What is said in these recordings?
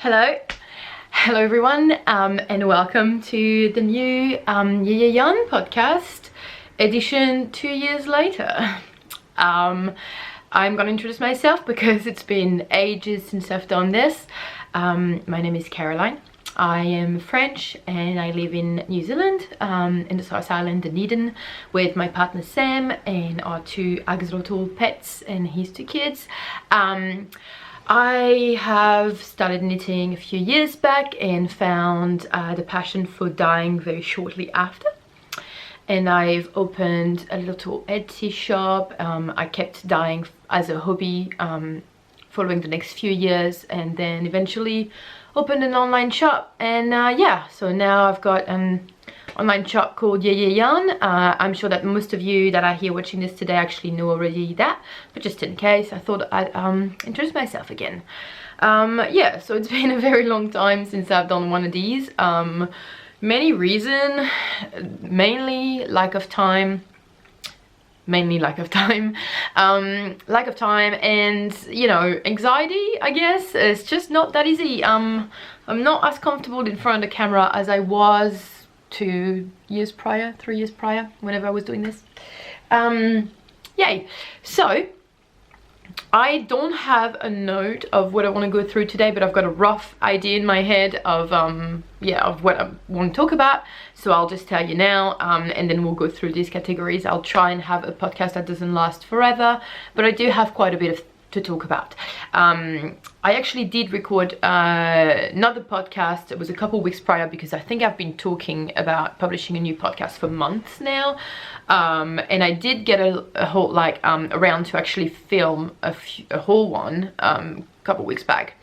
Hello everyone, and welcome to the new Yarn podcast edition 2 years later. I'm gonna introduce myself because it's been ages since I've done this. My name is Caroline. I am French and I live in New Zealand, in the South Island, Dunedin, with my partner Sam and our two axolotl pets and his two kids. I have started knitting a few years back and found the passion for dyeing very shortly after. And I've opened a little Etsy shop. I kept dyeing as a hobby following the next few years, and then eventually opened an online shop. And yeah, so now I've got an online shop called Yarn. I'm sure that most of you that are here watching this today actually know already that, but just in case, I thought I'd introduce myself again. Yeah, so it's been a very long time since I've done one of these. Many reasons, mainly lack of time, and you know, anxiety, I guess. It's just not that easy. I'm not as comfortable in front of the camera as I was 3 years prior, whenever I was doing this. Yay. So I don't have a note of what I want to go through today, but I've got a rough idea in my head of of what I want to talk about. So I'll just tell you now, and then we'll go through these categories. I'll try and have a podcast that doesn't last forever, but I do have quite a bit to talk about. I actually did record another podcast. It was a couple weeks prior because I think I've been talking about publishing a new podcast for months now, and I did get a whole around to actually film a whole one a couple weeks back.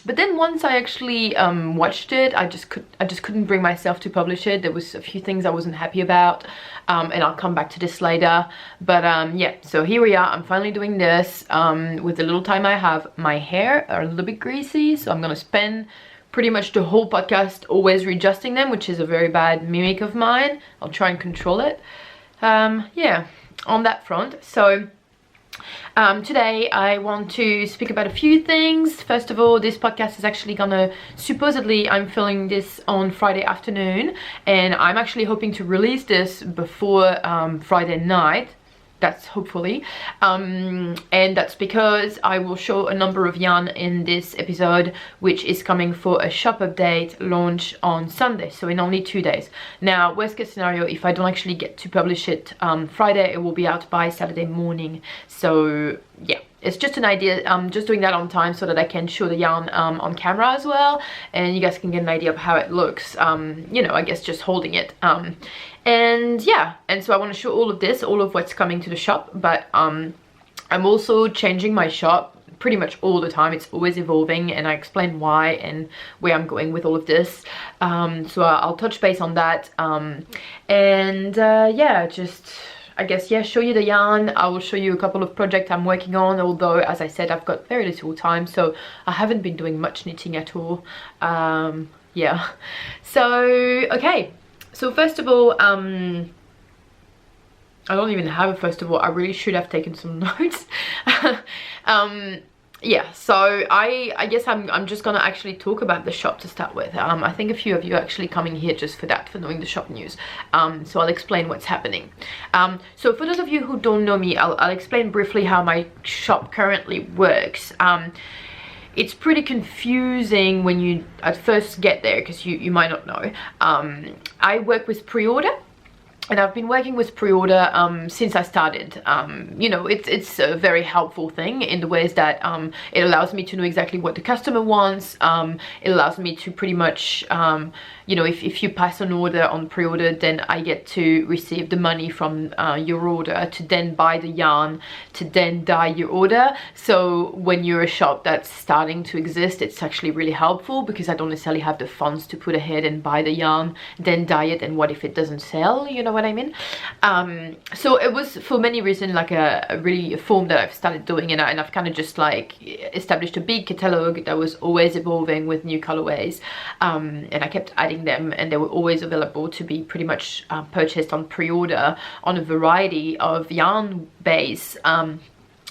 But then once I actually watched it, I just couldn't bring myself to publish it. There was a few things I wasn't happy about, and I'll come back to this later. But yeah, so here we are. I'm finally doing this with the little time I have. My hair are a little bit greasy, so I'm gonna spend pretty much the whole podcast always readjusting them, which is a very bad mimic of mine. I'll try and control it. Yeah, on that front. So today I want to speak about a few things. First of all, this podcast is actually gonna, supposedly I'm filming this on Friday afternoon, and I'm actually hoping to release this before Friday night. That's hopefully, and that's because I will show a number of yarn in this episode, which is coming for a shop update launch on Sunday, so in only 2 days. Now, worst case scenario, if I don't actually get to publish it Friday, it will be out by Saturday morning. So yeah, it's just an idea. I'm just doing that on time so that I can show the yarn on camera as well, and you guys can get an idea of how it looks, you know, I guess just holding it. And yeah, and so I want to show all of this, all of what's coming to the shop, but I'm also changing my shop pretty much all the time. It's always evolving, and I explain why and where I'm going with all of this. So I'll touch base on that, and yeah, just I guess, yeah, show you the yarn. I will show you a couple of projects I'm working on, although as I said, I've got very little time, so I haven't been doing much knitting at all. Yeah, so okay. So first of all, I don't even have a first of all. I really should have taken some notes. Yeah, so I guess I'm just gonna actually talk about the shop to start with. I think a few of you are actually coming here just for that, for knowing the shop news. So I'll explain what's happening. So for those of you who don't know me, I'll explain briefly how my shop currently works. It's pretty confusing when you at first get there, because you might not know. I work with pre-order, and I've been working with pre-order since I started. You know, it's a very helpful thing in the ways that it allows me to know exactly what the customer wants. It allows me to pretty much, you know, if you pass an order on pre-order, then I get to receive the money from your order to then buy the yarn, to then dye your order. So when you're a shop that's starting to exist, it's actually really helpful, because I don't necessarily have the funds to put ahead and buy the yarn, then dye it, and what if it doesn't sell, you know what I mean? So it was, for many reasons, like a really form that I've started doing, and I've kind of just like established a big catalog that was always evolving with new colorways, and I kept adding them, and they were always available to be pretty much purchased on pre-order on a variety of yarn base,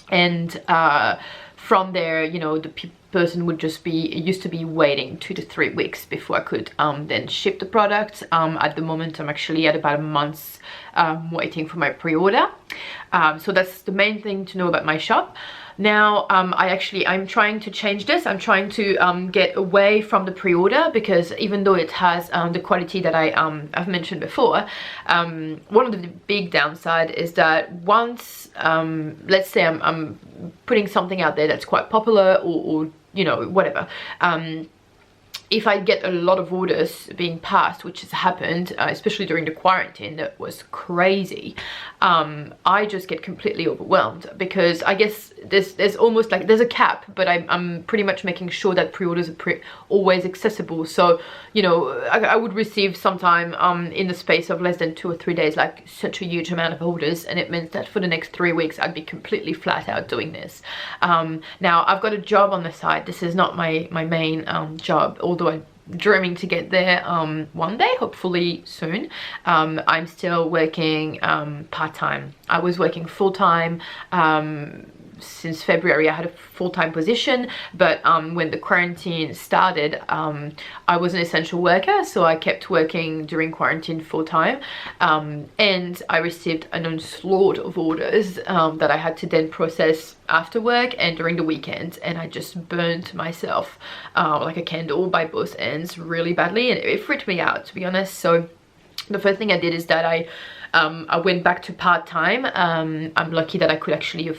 and from there, you know, the person would just be, it used to be waiting 2 to 3 weeks before I could then ship the product. At the moment I'm actually at about a month's waiting for my pre-order. So that's the main thing to know about my shop. Now I'm trying to change this. I'm trying to get away from the pre-order, because even though it has the quality that I've mentioned before, one of the big downside is that once let's say I'm putting something out there that's quite popular, or you know, whatever, if I get a lot of orders being passed, which has happened, especially during the quarantine, that was crazy, I just get completely overwhelmed, because I guess there's almost like there's a cap, but I'm pretty much making sure that pre-orders are always accessible. So, you know, I would receive sometime in the space of less than 2 or 3 days, like such a huge amount of orders, and it meant that for the next 3 weeks I'd be completely flat out doing this. Now I've got a job on the side. This is not my main job, although I'm dreaming to get there one day, hopefully soon. I'm still working part-time. I was working full-time since February. I had a full-time position, but when the quarantine started, I was an essential worker, so I kept working during quarantine full-time, and I received an onslaught of orders that I had to then process after work and during the weekend, and I just burnt myself like a candle by both ends really badly, and it freaked me out, to be honest. So the first thing I did is that I went back to part-time. I'm lucky that I could actually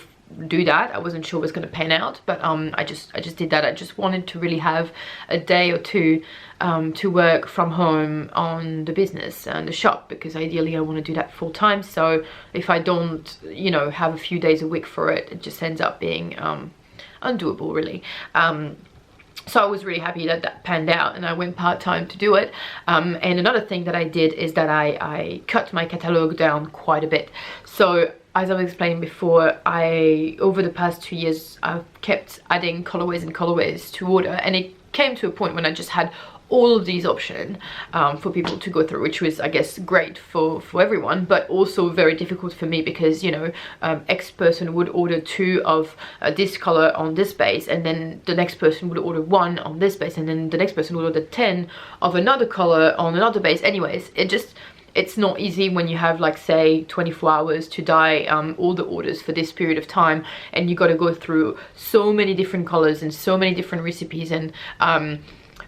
do that. I wasn't sure it was going to pan out, but I just did that. I just wanted to really have a day or two to work from home on the business and the shop, because ideally I want to do that full time. So if I don't, you know, have a few days a week for it, it just ends up being undoable, really. So I was really happy that that panned out, and I went part-time to do it. And another thing that I did is that I cut my catalogue down quite a bit. So as I was explaining before, over the past 2 years, I've kept adding colorways and colorways to order, and it came to a point when I just had all of these options for people to go through, which was, I guess, great for everyone, but also very difficult for me, because, you know, X person would order 2 of this color on this base, and then the next person would order 1 on this base, and then the next person would order 10 of another color on another base. Anyways, it's not easy when you have, like, say 24 hours to dye all the orders for this period of time, and you got to go through so many different colors and so many different recipes, and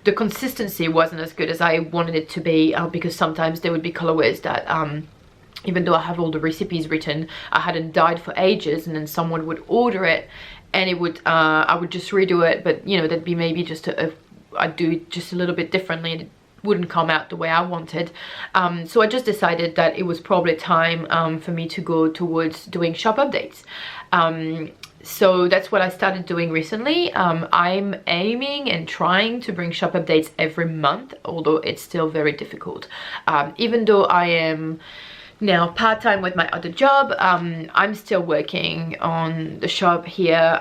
the consistency wasn't as good as I wanted it to be, because sometimes there would be colorways that even though I have all the recipes written, I hadn't dyed for ages, and then someone would order it, and it would I would just redo it, but, you know, that'd be maybe just I'd do it just a little bit differently, and it wouldn't come out the way I wanted. So I just decided that it was probably time for me to go towards doing shop updates. So that's what I started doing recently. I'm aiming and trying to bring shop updates every month, although it's still very difficult. Even though I am now part-time with my other job, I'm still working on the shop here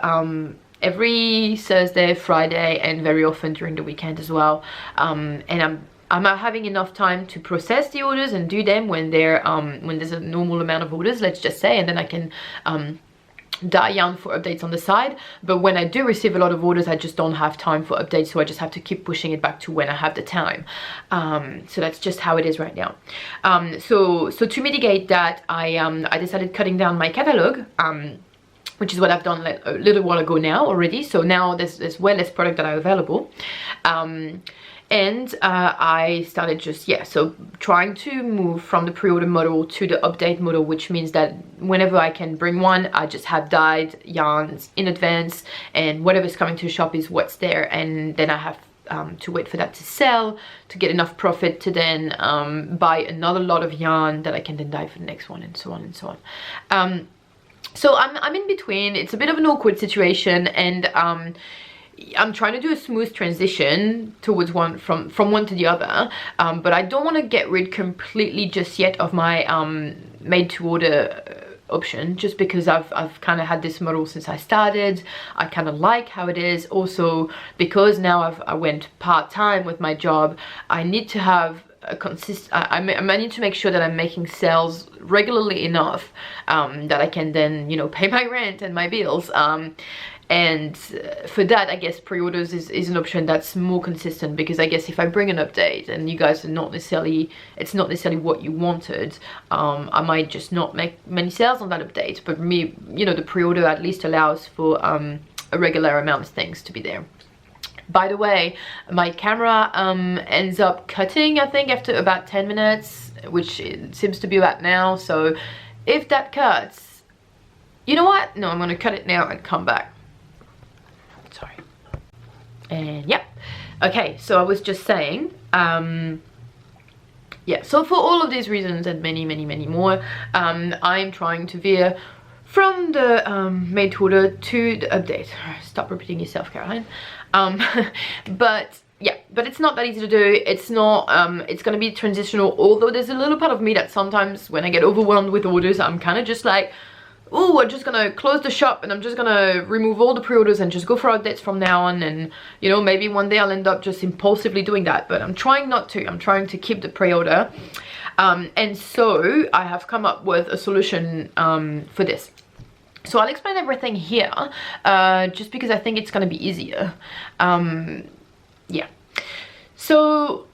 every Thursday, Friday, and very often during the weekend as well. And I'm not having enough time to process the orders and do them when they're when there's a normal amount of orders, let's just say, and then I can dye yarn for updates on the side. But when I do receive a lot of orders, I just don't have time for updates, so I just have to keep pushing it back to when I have the time. So that's just how it is right now. So to mitigate that, I decided cutting down my catalogue, which is what I've done a little while ago now already. So now there's way less product that are available. And I started just, so trying to move from the pre-order model to the update model, which means that whenever I can bring one, I just have dyed yarns in advance, and whatever's coming to the shop is what's there, and then I have to wait for that to sell to get enough profit to then buy another lot of yarn that I can then dye for the next one, and so on and so on. So I'm in between. It's a bit of an awkward situation, and I'm trying to do a smooth transition towards one from one to the other, but I don't want to get rid completely just yet of my made to order option, just because I've kind of had this model since I started. I kind of like how it is. Also, because now I went part-time with my job, I need to have I need to make sure that I'm making sales regularly enough that I can then, you know, pay my rent and my bills. And for that, I guess pre-orders is an option that's more consistent, because I guess if I bring an update and you guys are not necessarily, it's not necessarily what you wanted, I might just not make many sales on that update. But me, you know, the pre-order at least allows for a regular amount of things to be there. By the way, my camera ends up cutting, I think, after about 10 minutes, which it seems to be about now. So if that cuts, you know what? No, I'm going to cut it now and come back. Sorry. And yeah. Okay, so I was just saying, yeah, so for all of these reasons and many more, I'm trying to veer from the made to order to the update. Stop repeating yourself, Caroline. But yeah, but it's not that easy to do. It's not, it's gonna be transitional, although there's a little part of me that sometimes when I get overwhelmed with orders, I'm kind of just like, oh, I'm just gonna close the shop and I'm just gonna remove all the pre-orders and just go for updates from now on. And you know, maybe one day I'll end up just impulsively doing that, but I'm trying not to. I'm trying to keep the pre-order. And so I have come up with a solution for this. So I'll explain everything here, just because I think it's gonna be easier. Yeah. So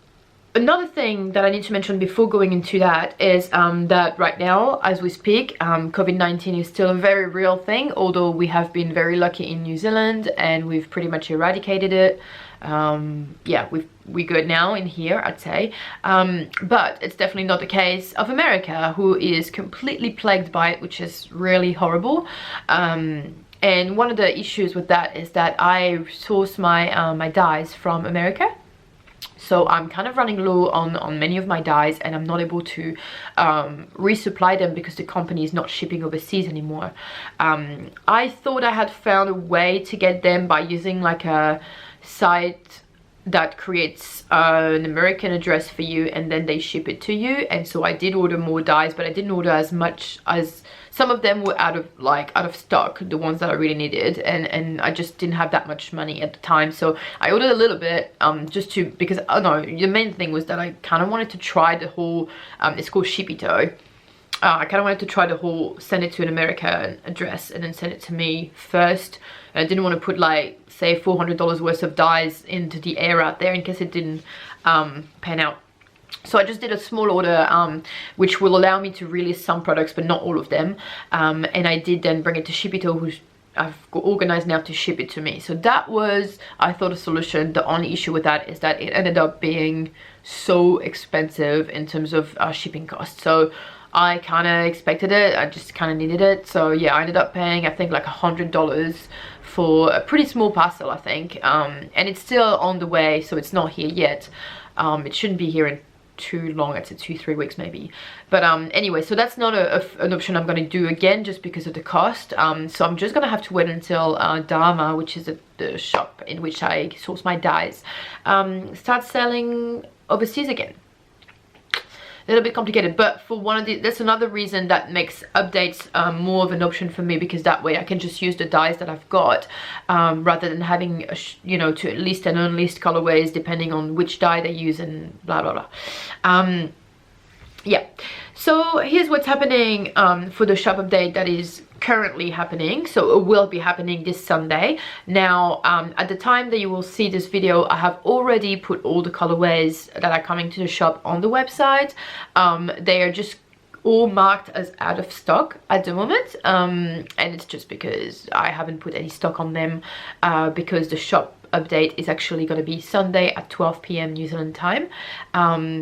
another thing that I need to mention before going into that is that right now, as we speak, COVID-19 is still a very real thing, although we have been very lucky in New Zealand and we've pretty much eradicated it. Yeah, we're good now in here, I'd say, but it's definitely not the case of America, who is completely plagued by it, which is really horrible. And one of the issues with that is that I source my my dyes from America. So I'm kind of running low on many of my dyes, and I'm not able to resupply them because the company is not shipping overseas anymore. I thought I had found a way to get them by using like a site that creates an American address for you and then they ship it to you. And so I did order more dyes, but I didn't order as much, as some of them were out of stock, the ones that I really needed, and I just didn't have that much money at the time. So I ordered a little bit, just to, because I don't know, the main thing was that I kind of wanted to try the whole, it's called Shipito. I kind of wanted to try the whole send it to an American address and then send it to me first. And I didn't want to put like, say, $400 worth of dyes into the air out there in case it didn't pan out. So I just did a small order, which will allow me to release some products, but not all of them. And I did then bring it to Shipito, who's I've organized now to ship it to me. So that was, I thought, a solution. The only issue with that is that it ended up being so expensive in terms of shipping costs. So I kind of expected it, I just kind of needed it. So yeah, I ended up paying, I think, like $100 for a pretty small parcel, I think. And it's still on the way, so it's not here yet. It shouldn't be here in too long. It's 2-3 weeks maybe. But anyway, so that's not an option I'm going to do again, just because of the cost. So I'm just going to have to wait until Dharma, which is the shop in which I source my dyes, starts selling overseas again. A little bit complicated, but for one of the, that's another reason that makes updates more of an option for me, because that way I can just use the dyes that I've got, rather than having you know, to list and unlist colorways depending on which dye they use and blah blah blah. Yeah, so here's what's happening for the shop update that is currently happening. So it will be happening this Sunday. Now at the time that you will see this video, I have already put all the colorways that are coming to the shop on the website. They are just all marked as out of stock at the moment, and it's just because I haven't put any stock on them, because the shop update is actually going to be Sunday at 12 p.m. New Zealand time.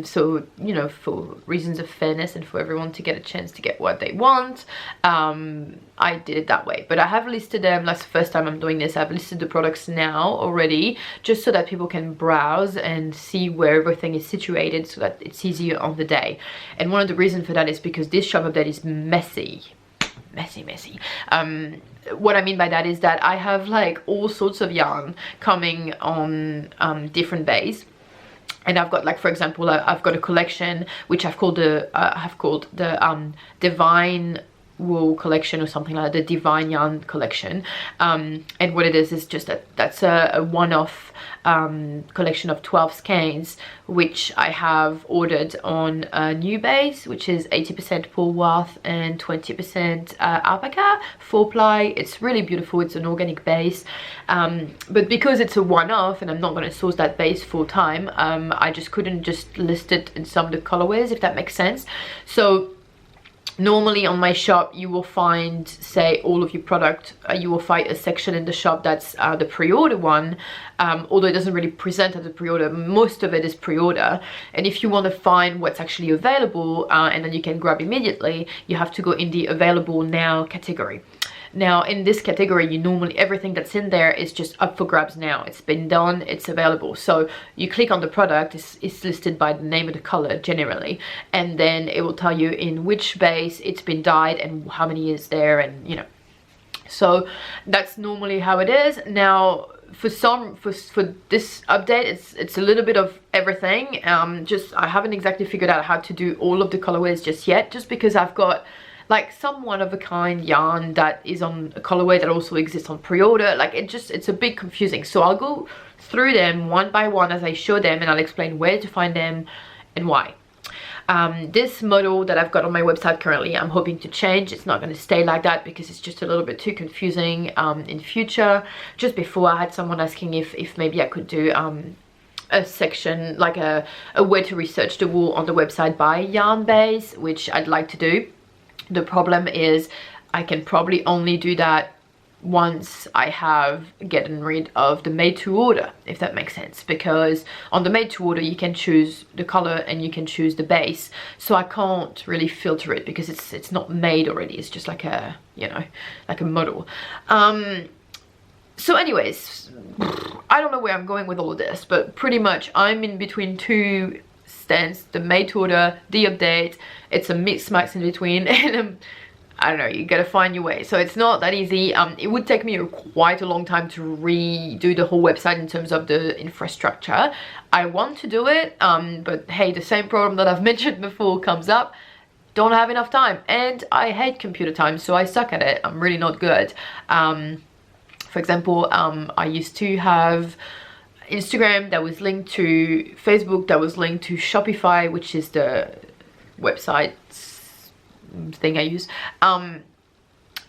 So, you know, for reasons of fairness and for everyone to get a chance to get what they want, I did it that way. But I have listed them, that's the first time I'm doing this, I've listed the products now already, just so that people can browse and see where everything is situated, so that it's easier on the day. And one of the reasons for that is because this shop update is messy. What I mean by that is that I have like all sorts of yarn coming on different days. And I've got, like, for example, I've got a collection which I've called the Divine wool collection or something like the Divine Yarn collection, and what it is just that's a one-off collection of 12 skeins, which I have ordered on a new base, which is 80% Woolworth and 20% alpaca 4-ply. It's really beautiful. It's an organic base, but because it's a one-off and I'm not going to source that base full time, I just couldn't just list it in some of the colorways, if that makes sense. So normally on my shop you will find, say, all of your product, you will find a section in the shop that's the pre-order one, although it doesn't really present as a pre-order. Most of it is pre-order, and if you want to find what's actually available and then you can grab immediately, you have to go in the available now category. Now in this category, you normally, everything that's in there is just up for grabs now. It's been done, it's available. So you click on the product, it's listed by the name of the color generally, and then it will tell you in which base it's been dyed and how many is there, and you know. So that's normally how it is. Now for this update, it's a little bit of everything. Just I haven't exactly figured out how to do all of the colorways just yet, just because I've got like some one-of-a-kind yarn that is on a colorway that also exists on pre-order. Like it's a bit confusing. So I'll go through them one by one as I show them, and I'll explain where to find them and why. This model that I've got on my website currently, I'm hoping to change. It's not going to stay like that because it's just a little bit too confusing in future. Just before, I had someone asking if maybe I could do a section, like a way to research the wool on the website by yarn base, which I'd like to do. The problem is I can probably only do that once I have gotten rid of the made to order, if that makes sense, because on the made to order you can choose the color and you can choose the base, so I can't really filter it because it's not made already. It's just like a, you know, like a model. So anyways, I don't know where I'm going with all of this, but pretty much I'm in between two stands, the made to order, the update. It's a mix max in between, and I don't know, you gotta find your way. So it's not that easy. It would take me quite a long time to redo the whole website in terms of the infrastructure. I want to do it, but hey, the same problem that I've mentioned before comes up. Don't have enough time, and I hate computer time, so I suck at it. I'm really not good. For example, I used to have Instagram that was linked to Facebook, that was linked to Shopify, which is the website thing I use, and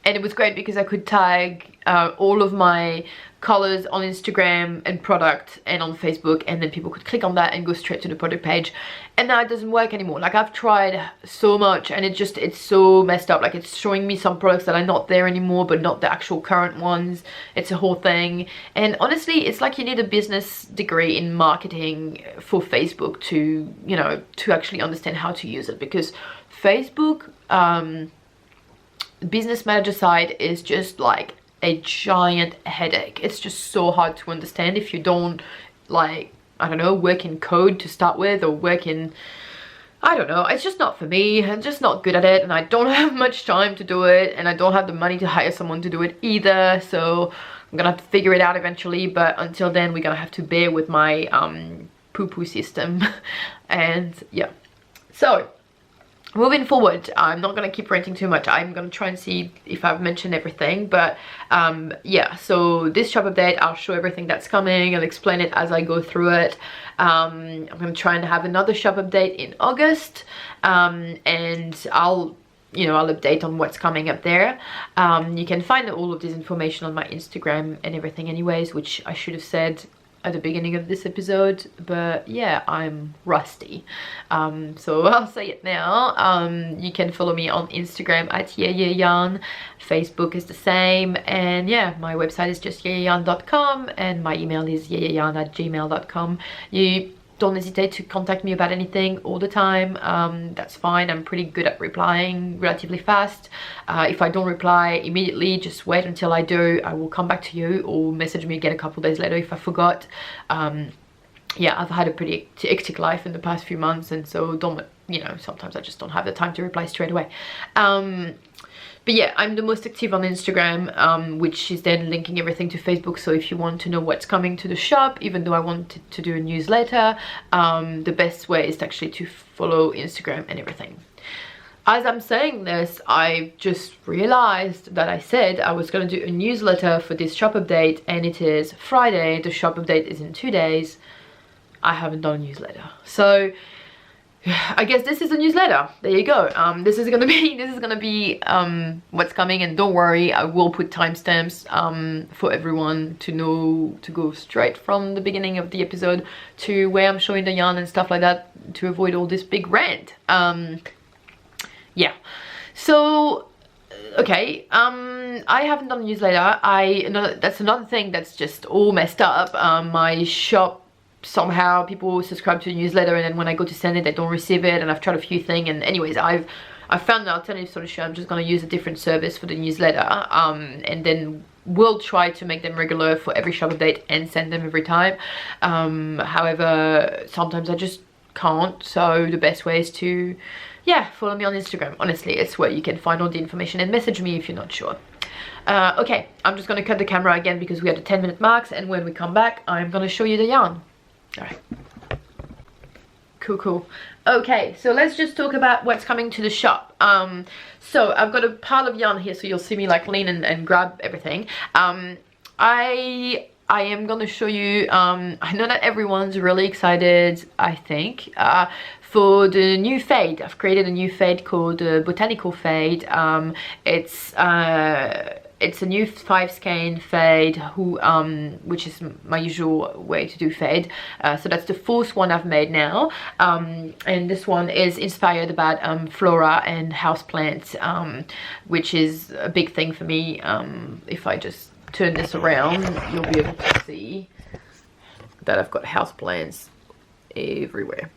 it was great because I could tag all of my colors on Instagram and product and on Facebook, and then people could click on that and go straight to the product page. And now it doesn't work anymore. Like I've tried so much, and it's so messed up. Like it's showing me some products that are not there anymore, but not the actual current ones. It's a whole thing. And honestly, it's like you need a business degree in marketing for Facebook to, you know, to actually understand how to use it, because Facebook business manager side is just like a giant headache. It's just so hard to understand if you don't, like, I don't know, work in code to start with, or work in, I don't know, it's just not for me. I'm just not good at it, and I don't have much time to do it, and I don't have the money to hire someone to do it either, so I'm gonna have to figure it out eventually. But until then, we're gonna have to bear with my poo-poo system. And yeah, so moving forward, I'm not going to keep ranting too much. I'm going to try and see if I've mentioned everything, but yeah, so this shop update, I'll show everything that's coming. I'll explain it as I go through it. I'm going to try and have another shop update in August, and I'll update on what's coming up there. You can find all of this information on my Instagram and everything anyways, which I should have said at the beginning of this episode, but yeah, I'm rusty, so I'll say it now. You can follow me on Instagram at YeYeYarn. Facebook is the same, and yeah, my website is just yeyeyarn.com, and my email is yeyeyarn@gmail.com. You don't hesitate to contact me about anything all the time. That's fine. I'm pretty good at replying relatively fast. If I don't reply immediately, just wait until I do. I will come back to you, or message me again a couple days later if I forgot. Yeah, I've had a pretty hectic life in the past few months, and so sometimes I just don't have the time to reply straight away. But yeah, I'm the most active on Instagram, which is then linking everything to Facebook. So if you want to know what's coming to the shop, even though I wanted to do a newsletter, the best way is actually to follow Instagram and everything. as I'm saying this, I just realized that I said I was going to do a newsletter for this shop update, and it is Friday. The shop update is in 2 days. I haven't done a newsletter, so I guess this is a newsletter. There you go. This is gonna be what's coming, and don't worry, I will put timestamps for everyone to know, to go straight from the beginning of the episode to where I'm showing the yarn and stuff like that, to avoid all this big rant. Yeah, so okay, I haven't done a newsletter. That's another thing that's just all messed up. My shop, somehow people subscribe to the newsletter, and then when I go to send it, they don't receive it, and I've tried a few things, and anyways, I've found an alternative solution. I'm just going to use a different service for the newsletter, and then we'll try to make them regular for every shop update and send them every time. However, sometimes I just can't, so the best way is to, yeah, follow me on Instagram. Honestly, it's where you can find all the information, and message me if you're not sure. Okay, I'm just going to cut the camera again because we have the 10-minute marks, and when we come back, I'm going to show you the yarn. All right, cool. Okay, so let's just talk about what's coming to the shop. So I've got a pile of yarn here, so you'll see me like lean and grab everything. I am gonna show you, I know that everyone's really excited, I think, for the new fade. I've created a new fade called Botanical Fade. It's a new 5-skein fade, which is my usual way to do fade. So that's the 4th one I've made now. And this one is inspired about flora and houseplants, which is a big thing for me. If I just turn this around, you'll be able to see that I've got houseplants everywhere.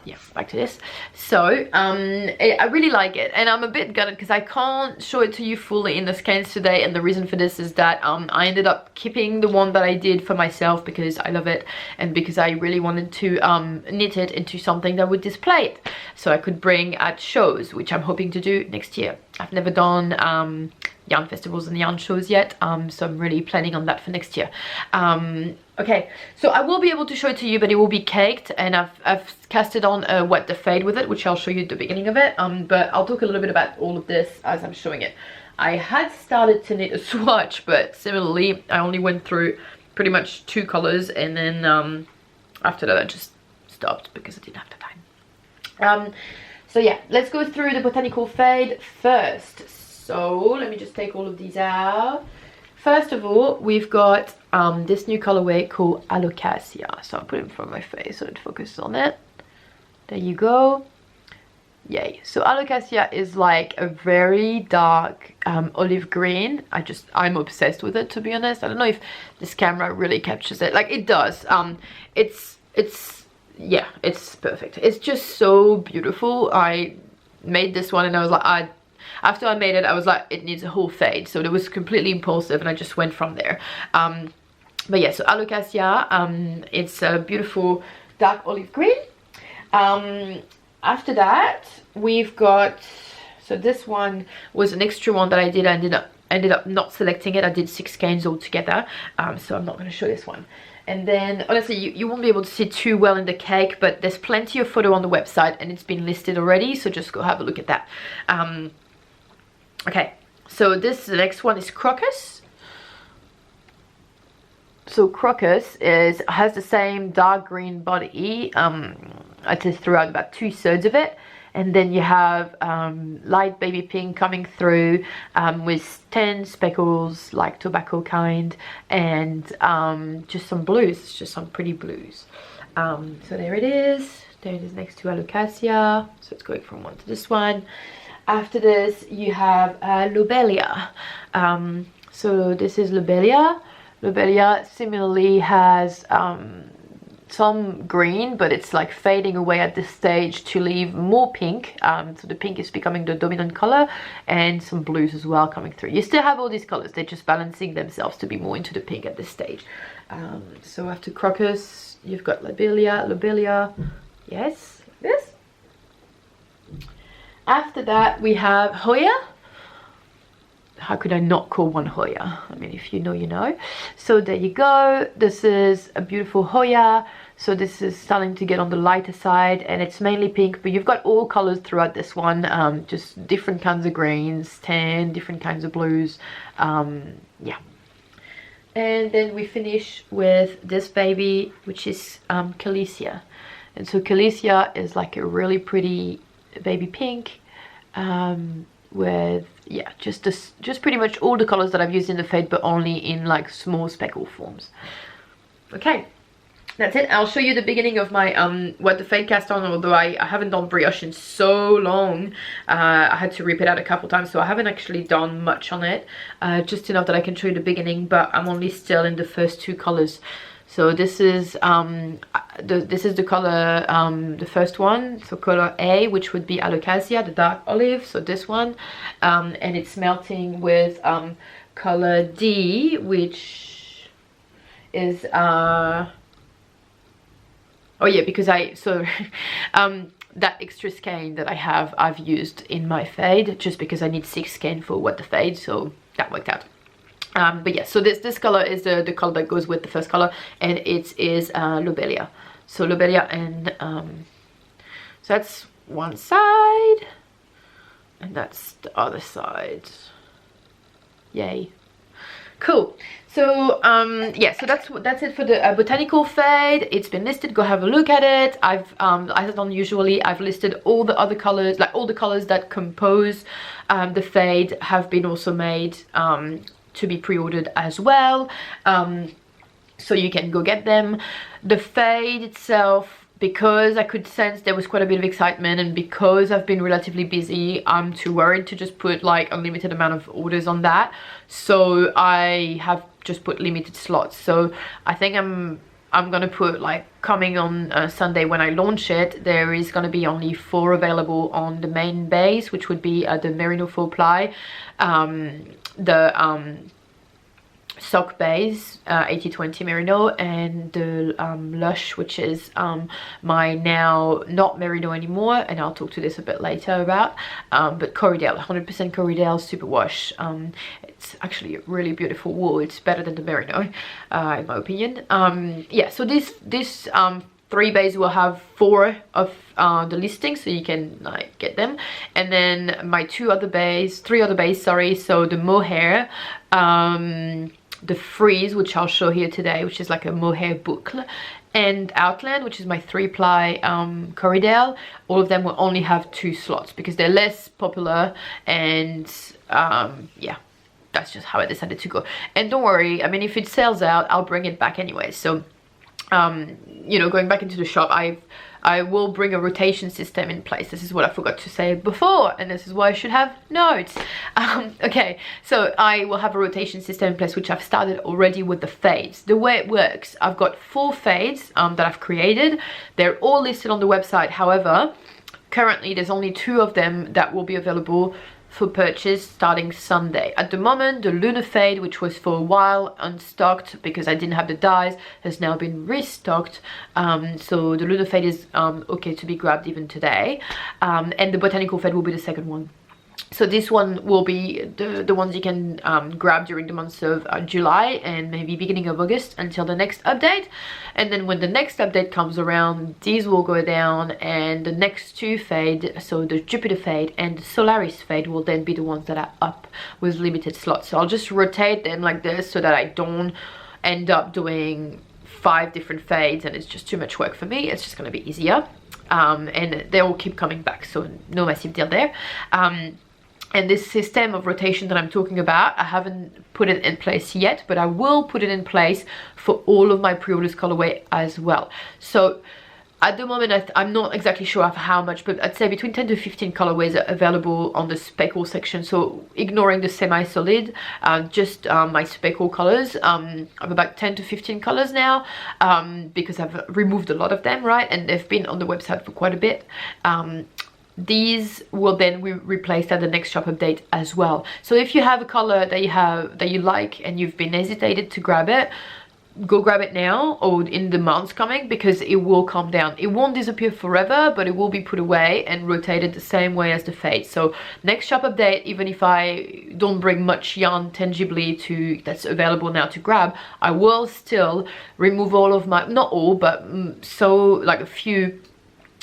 Yeah, back to this. So I really like it, and I'm a bit gutted because I can't show it to you fully in the skeins today, and the reason for this is that I ended up keeping the one that I did for myself because I love it, and because I really wanted to knit it into something that would display it, so I could bring at shows, which I'm hoping to do next year. I've never done yarn festivals and yarn shows yet, so I'm really planning on that for next year. Okay, so I will be able to show it to you, but it will be caked, and I've casted on a wet the fade with it, which I'll show you at the beginning of it. But I'll talk a little bit about all of this as I'm showing it. I had started to knit a swatch, but similarly I only went through pretty much 2 colors, and then after that I just stopped because I didn't have the time. So yeah, let's go through the Botanical Fade first. So let me just take all of these out. First of all, we've got this new colorway called Alocasia. So I'll put it in front of my face so it focuses on it. There you go. Yay. So Alocasia is like a very dark olive green. I'm obsessed with it, to be honest. I don't know if this camera really captures it. Like, it does. Yeah, it's perfect. It's just so beautiful. I made this one and I was like, after I made it, I was like, it needs a whole fade. So it was completely impulsive, and I just went from there. But yeah, so Alocasia, it's a beautiful dark olive green. After that, we've got, so this one was an extra one that I did. I ended up not selecting it. I did 6 skeins altogether, so I'm not going to show this one. And then honestly, you won't be able to see too well in the cake, but there's plenty of photo on the website, and it's been listed already, so just go have a look at that. Okay, so the next one is Crocus. So Crocus has the same dark green body. I just threw out about 2/3 of it, and then you have light baby pink coming through with 10 speckles, like tobacco kind, and just some blues, just some pretty blues. So there it is. There it is next to Alocasia. So it's going from one to this one. After this, you have Lobelia. So this is Lobelia. Lobelia similarly has some green, but it's like fading away at this stage to leave more pink. So the pink is becoming the dominant color, and some blues as well coming through. You still have all these colors, they're just balancing themselves to be more into the pink at this stage. So after Crocus, you've got Lobelia, yes, this. After that, we have Hoya. How could I not call one Hoya? I mean, if you know, you know. So there you go. This is a beautiful Hoya. So this is starting to get on the lighter side, and it's mainly pink, but you've got all colors throughout this one, just different kinds of greens, tan, different kinds of blues. Yeah. And then we finish with this baby, which is Calicia. And so Calicia is like a really pretty baby pink, with, yeah, just pretty much all the colors that I've used in the fade, but only in like small speckle forms. Okay, that's it. I'll show you the beginning of my what the fade cast on, although I haven't done brioche in so long. I had to rip it out a couple times, so I haven't actually done much on it, just enough that I can show you the beginning, but I'm only still in the first two colors. So this is the color, the first one, so color A, which would be alocasia, the dark olive, so this one, and it's melting with color D, which is oh yeah, because that extra skein that I have, I've used in my fade, just because I need 6 skein for what the fade, so that worked out. But yeah, so this color is the color that goes with the first color, and it is lobelia. So lobelia, and so that's one side, and that's the other side. Yay, cool. So yeah, so that's it for the Botanical Fade. It's been listed, go have a look at it. I've as I've done usually, I've listed all the other colors, like all the colors that compose the fade have been also made to be pre-ordered as well, so you can go get them. The fade itself, because I could sense there was quite a bit of excitement, and because I've been relatively busy, I'm too worried to just put like a limited amount of orders on that, so I have just put limited slots. So I think I'm gonna put, like, coming on Sunday when I launch it, there is gonna be only 4 available on the main base, which would be the merino faux ply, the sock base 80/20 merino, and the lush, which is my now not merino anymore, and I'll talk to this a bit later about, but Corriedale, 100% Corriedale superwash. It's actually a really beautiful wool. It's better than the merino, in my opinion. Yeah, so this 3 bays will have 4 of the listings, so you can like get them, and then my 3 other bays, sorry. So the mohair, the freeze, which I'll show here today, which is like a mohair boucle, and Outland, which is my 3-ply Corriedale. All of them will only have 2 slots because they're less popular, and yeah, that's just how I decided to go. And don't worry, I mean, if it sells out, I'll bring it back anyway. So you know, going back into the shop, I will bring a rotation system in place. This is what I forgot to say before, and this is why I should have notes. Okay, so I will have a rotation system in place, which I've started already with the fades. The way it works, I've got 4 fades that I've created. They're all listed on the website. However, currently there's only 2 of them that will be available for purchase starting Sunday. At the moment, the Lunar Fade, which was for a while unstocked because I didn't have the dyes, has now been restocked. So the Lunar Fade is okay to be grabbed even today, and the Botanical Fade will be the second one. So this one will be the ones you can grab during the months of July and maybe beginning of August until the next update. And then when the next update comes around, these will go down, and the next 2 fade, so the Jupiter Fade and the Solaris Fade, will then be the ones that are up with limited slots. So I'll just rotate them like this so that I don't end up doing 5 different fades, and it's just too much work for me. It's just going to be easier, and they all keep coming back, so no massive deal there. And this system of rotation that I'm talking about, I haven't put it in place yet, but I will put it in place for all of my pre-orders colorway as well. So at the moment, I'm not exactly sure of how much, but I'd say between 10 to 15 colorways are available on the speckle section. So ignoring the semi-solid, just my speckle colors, I'm about 10 to 15 colors now, because I've removed a lot of them, right? And they've been on the website for quite a bit. These will then be replaced at the next shop update as well. So if you have a color that you like and you've been hesitated to grab it, go grab it now or in the months coming, because it will calm down. It won't disappear forever, but it will be put away and rotated the same way as the fade. So next shop update, even if I don't bring much yarn tangibly to that's available now to grab, I will still remove all of my, not all, but so like a few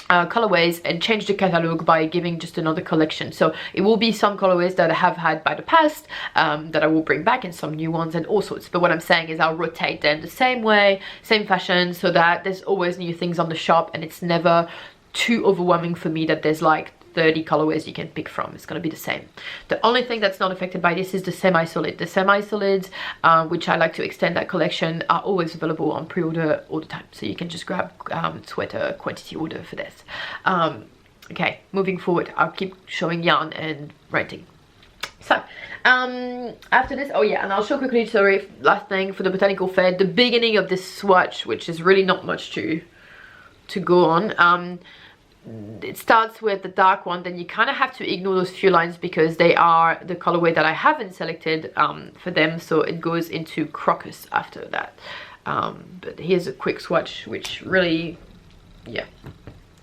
colorways, and change the catalog by giving just another collection. So it will be some colorways that I have had by the past that I will bring back, and some new ones and all sorts. But what I'm saying is I'll rotate them the same way, same fashion, so that there's always new things on the shop, and it's never too overwhelming for me that there's like 30 colorways you can pick from. It's going to be the same. The only thing that's not affected by this is the semi-solid. The semi-solids, which I like to extend that collection, are always available on pre-order all the time. So you can just grab sweater quantity order for this. Okay, moving forward, I'll keep showing yarn and renting. So after this, oh yeah, and I'll show quickly, sorry, last thing for the Botanical Fade, the beginning of this swatch, which is really not much to go on. It starts with the dark one, then you kind of have to ignore those few lines because they are the colorway that I haven't selected for them, so it goes into Crocus after that. But here's a quick swatch, which really, yeah,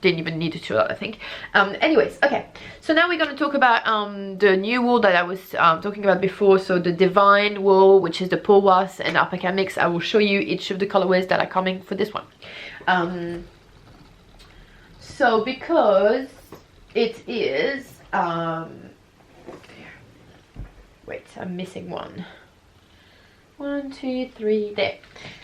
didn't even need to show that, I think. Anyways, okay, so now we're going to talk about the new wool that I was talking about before. So the Divine wool, which is the Polwas and Alpaca mix. I will show you each of the colorways that are coming for this one. So because it is, wait, I'm missing one. 1, 2, 3, there.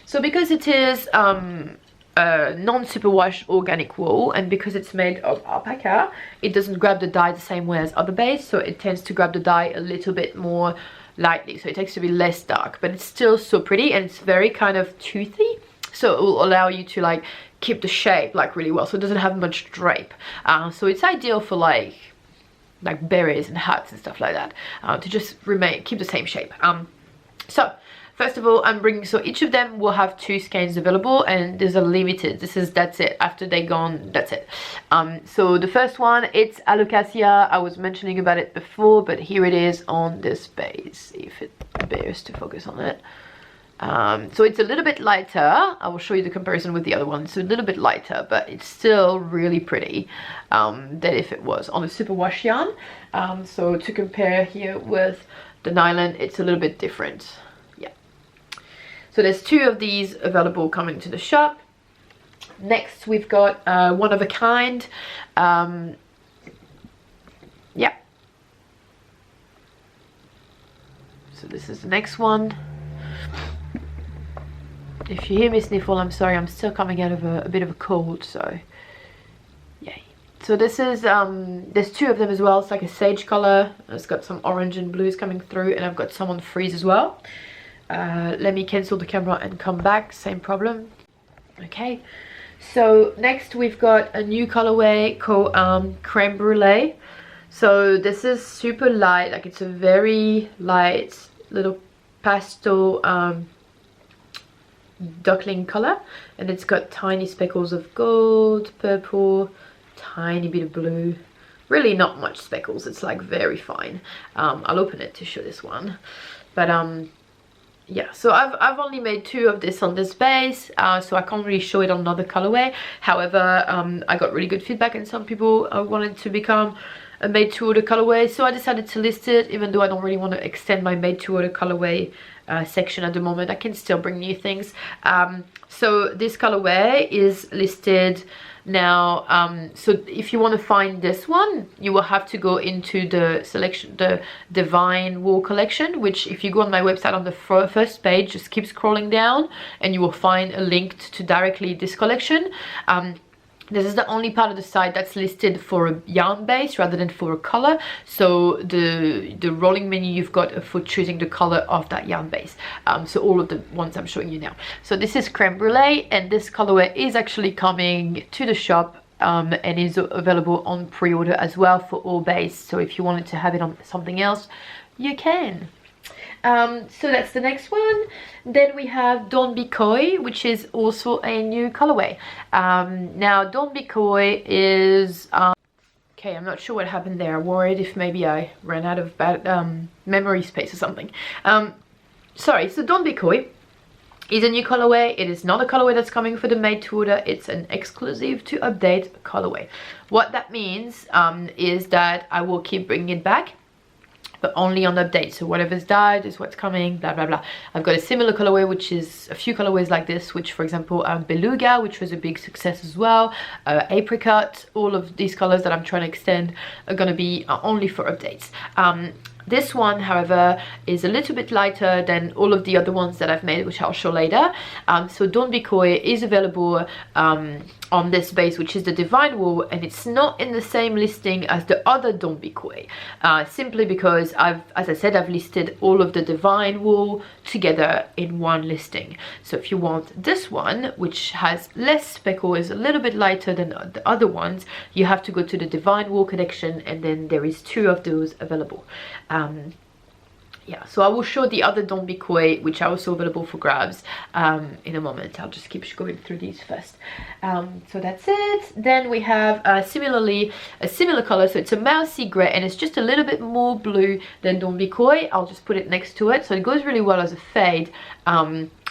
So because it is non-superwash organic wool, and because it's made of alpaca, it doesn't grab the dye the same way as other bases, so it tends to grab the dye a little bit more lightly, so it takes to be less dark, but it's still so pretty, and it's very kind of toothy, so it will allow you to like keep the shape like really well, so it doesn't have much drape. So it's ideal for like berets and hats and stuff like that, to just keep the same shape. So first of all, I'm bringing, so each of them will have 2 skeins available, and there's a limited, that's it, after they're gone, that's it. So the first one, it's Alocasia. I was mentioning about it before, but here it is on this base, if it bears to focus on it. So it's a little bit lighter. I will show you the comparison with the other one. It's a little bit lighter, but it's still really pretty than if it was on a superwash yarn. So to compare here with the nylon, it's a little bit different. Yeah. So there's 2 of these available coming to the shop. Next, we've got One of a Kind. Yeah. So this is the next one. If you hear me sniffle, I'm sorry, I'm still coming out of a bit of a cold, so yay. So this is, there's 2 of them as well. It's like a sage color. It's got some orange and blues coming through, and I've got some on freeze as well. Let me cancel the camera and come back, same problem. Okay, so next we've got a new colorway called Creme Brulee. So this is super light, like it's a very light little pastel duckling color, and it's got tiny speckles of gold, purple, tiny bit of blue, really not much speckles, it's like very fine. I'll open it to show this one, but yeah, so I've only made 2 of this on this base, so I can't really show it on another colorway. However, I got really good feedback, and some people wanted to become a made to order colorway, so I decided to list it, even though I don't really want to extend my made to order colorway section at the moment. I can still bring new things. So this colorway is listed now. So if you want to find this one, you will have to go into the selection, the Divine wool collection, which if you go on my website on the first page, just keep scrolling down and you will find a link to directly this collection. This is the only part of the site that's listed for a yarn base rather than for a color. So the rolling menu you've got for choosing the color of that yarn base. So all of the ones I'm showing you now. So this is Creme Brulee, and this colorway is actually coming to the shop and is available on pre-order as well for all base. So if you wanted to have it on something else, you can. So that's the next one. Then we have Don't Be Coy, which is also a new colorway. Now Don't Be Coy is okay, I'm not sure what happened there. I'm worried if maybe I ran out of memory space or something. Sorry, so Don't Be Coy is a new colorway. It is not a colorway that's coming for the made to order. It's an exclusive to update colorway. What that means is that I will keep bringing it back, but only on updates. So whatever's died is what's coming, blah blah blah. I've got a similar colorway, which is a few colorways like this, which for example Beluga, which was a big success as well, Apricot. All of these colors that I'm trying to extend are going to be only for updates. This one, however, is a little bit lighter than all of the other ones that I've made, which I'll show later. So Don't Be Coy is available on this base, which is the Divine Wool, and it's not in the same listing as the other Don't Be Coy, simply because as I said, I've listed all of the Divine Wool together in one listing. So if you want this one, which has less speckle, is a little bit lighter than the other ones, you have to go to the Divine Wool collection, and then there is 2 of those available. Yeah, so I will show the other Don't Be Coy, which are also available for grabs in a moment. I'll just keep going through these first. So that's it. Then we have similarly a similar color, so it's a mousy gray, and it's just a little bit more blue than Don't Be Coy. I'll just put it next to it, so it goes really well as a fade.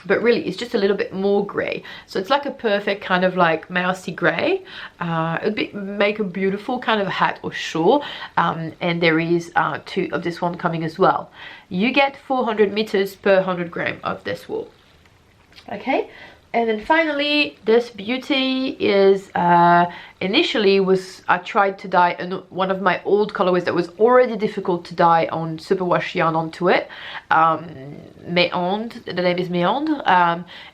But really it's just a little bit more gray, so it's like a perfect kind of like mousy gray. It would make a beautiful kind of hat or shawl. And there is 2 of this one coming as well. You get 400 meters per 100 gram of this wool. Okay, and then finally this beauty is initially I tried to dye one of my old colorways that was already difficult to dye on superwash yarn onto it. Meande, the name is Meande.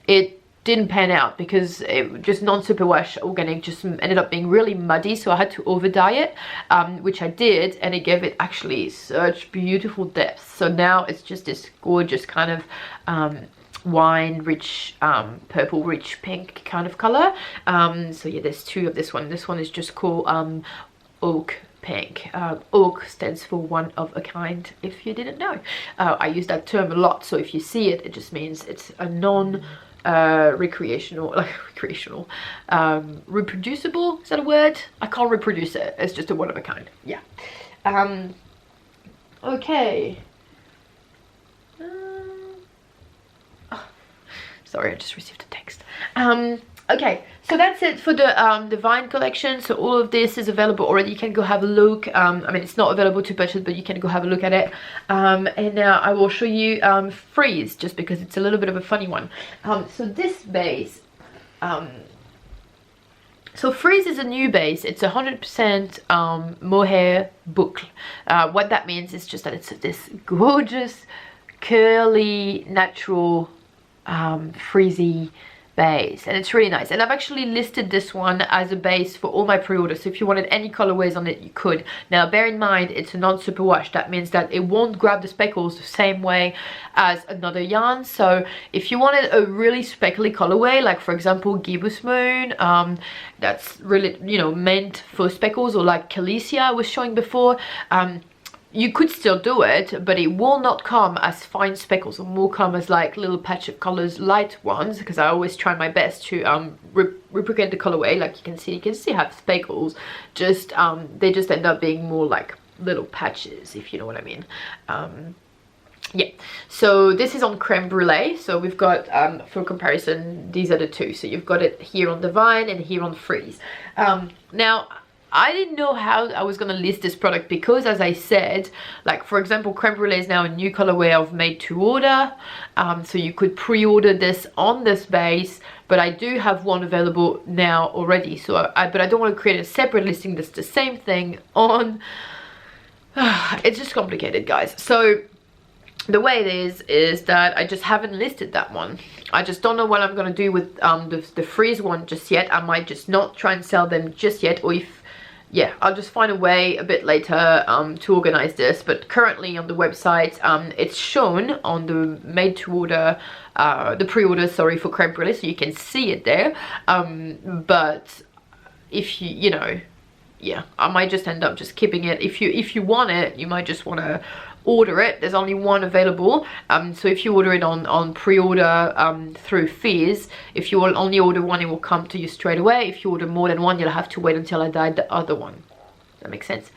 It didn't pan out because it just non-superwash organic just ended up being really muddy, so I had to over dye it, which I did, and it gave it actually such beautiful depth. So now it's just this gorgeous kind of wine rich purple rich pink kind of color. So yeah, there's 2 of this one. This one is just called oak pink. Oak stands for one of a kind, if you didn't know. I use that term a lot, so if you see it, it just means it's a non recreational, reproducible, is that a word? I can't reproduce it, it's just a one of a kind. Yeah. Okay. Sorry, I just received a text. Okay, so that's it for the Divine collection. So all of this is available already. You can go have a look. I mean, it's not available to purchase, but you can go have a look at it. And now I will show you Freeze, just because it's a little bit of a funny one. So this base, so Freeze is a new base. It's 100% mohair boucle. What that means is just that it's this gorgeous, curly, natural, freezy base, and it's really nice. And I've actually listed this one as a base for all my pre-orders, so if you wanted any colorways on it, you could. Now bear in mind, it's a non-superwash. That means that it won't grab the speckles the same way as another yarn. So if you wanted a really speckly colorway, like for example Gibbous Moon, that's really, you know, meant for speckles, or like Calicia I was showing before, you could still do it, but it will not come as fine speckles. It will come as like little patch of colors, light ones, because I always try my best to replicate the colorway. Like you can see have speckles, just they just end up being more like little patches, if you know what I mean. Yeah, so this is on Creme Brulee. So we've got for comparison, these are the 2. So you've got it here on Divine and here on Freeze. Now I didn't know how I was going to list this product, because as I said, like for example Creme Brulee is now a new colorway of made to order, so you could pre-order this on this base, but I do have one available now already. So but I don't want to create a separate listing that's the same thing on it's just complicated, guys. So the way it is that I just haven't listed that one. I just don't know what I'm going to do with the Freeze one just yet. I might just not try and sell them just yet, or if, yeah, I'll just find a way a bit later to organize this. But currently on the website, it's shown on the made to order, the pre-order, sorry, for Creme Brulee, so you can see it there. But if you know, yeah, I might just end up just keeping it. If you want it, you might just want to order it. There's only one available, so if you order it on pre-order through Fizz, if you will only order one, it will come to you straight away. If you order more than one, you'll have to wait until I dyed the other one. That makes sense?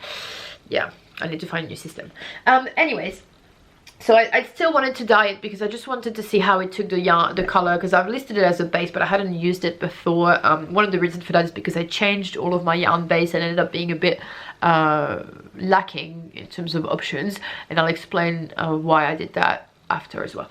Yeah, I need to find a new system. Anyways, So I still wanted to dye it because I just wanted to see how it took the yarn, the color, because I've listed it as a base but I hadn't used it before. One of the reasons for that is because I changed all of my yarn base and ended up being a bit lacking in terms of options, and I'll explain why I did that after as well.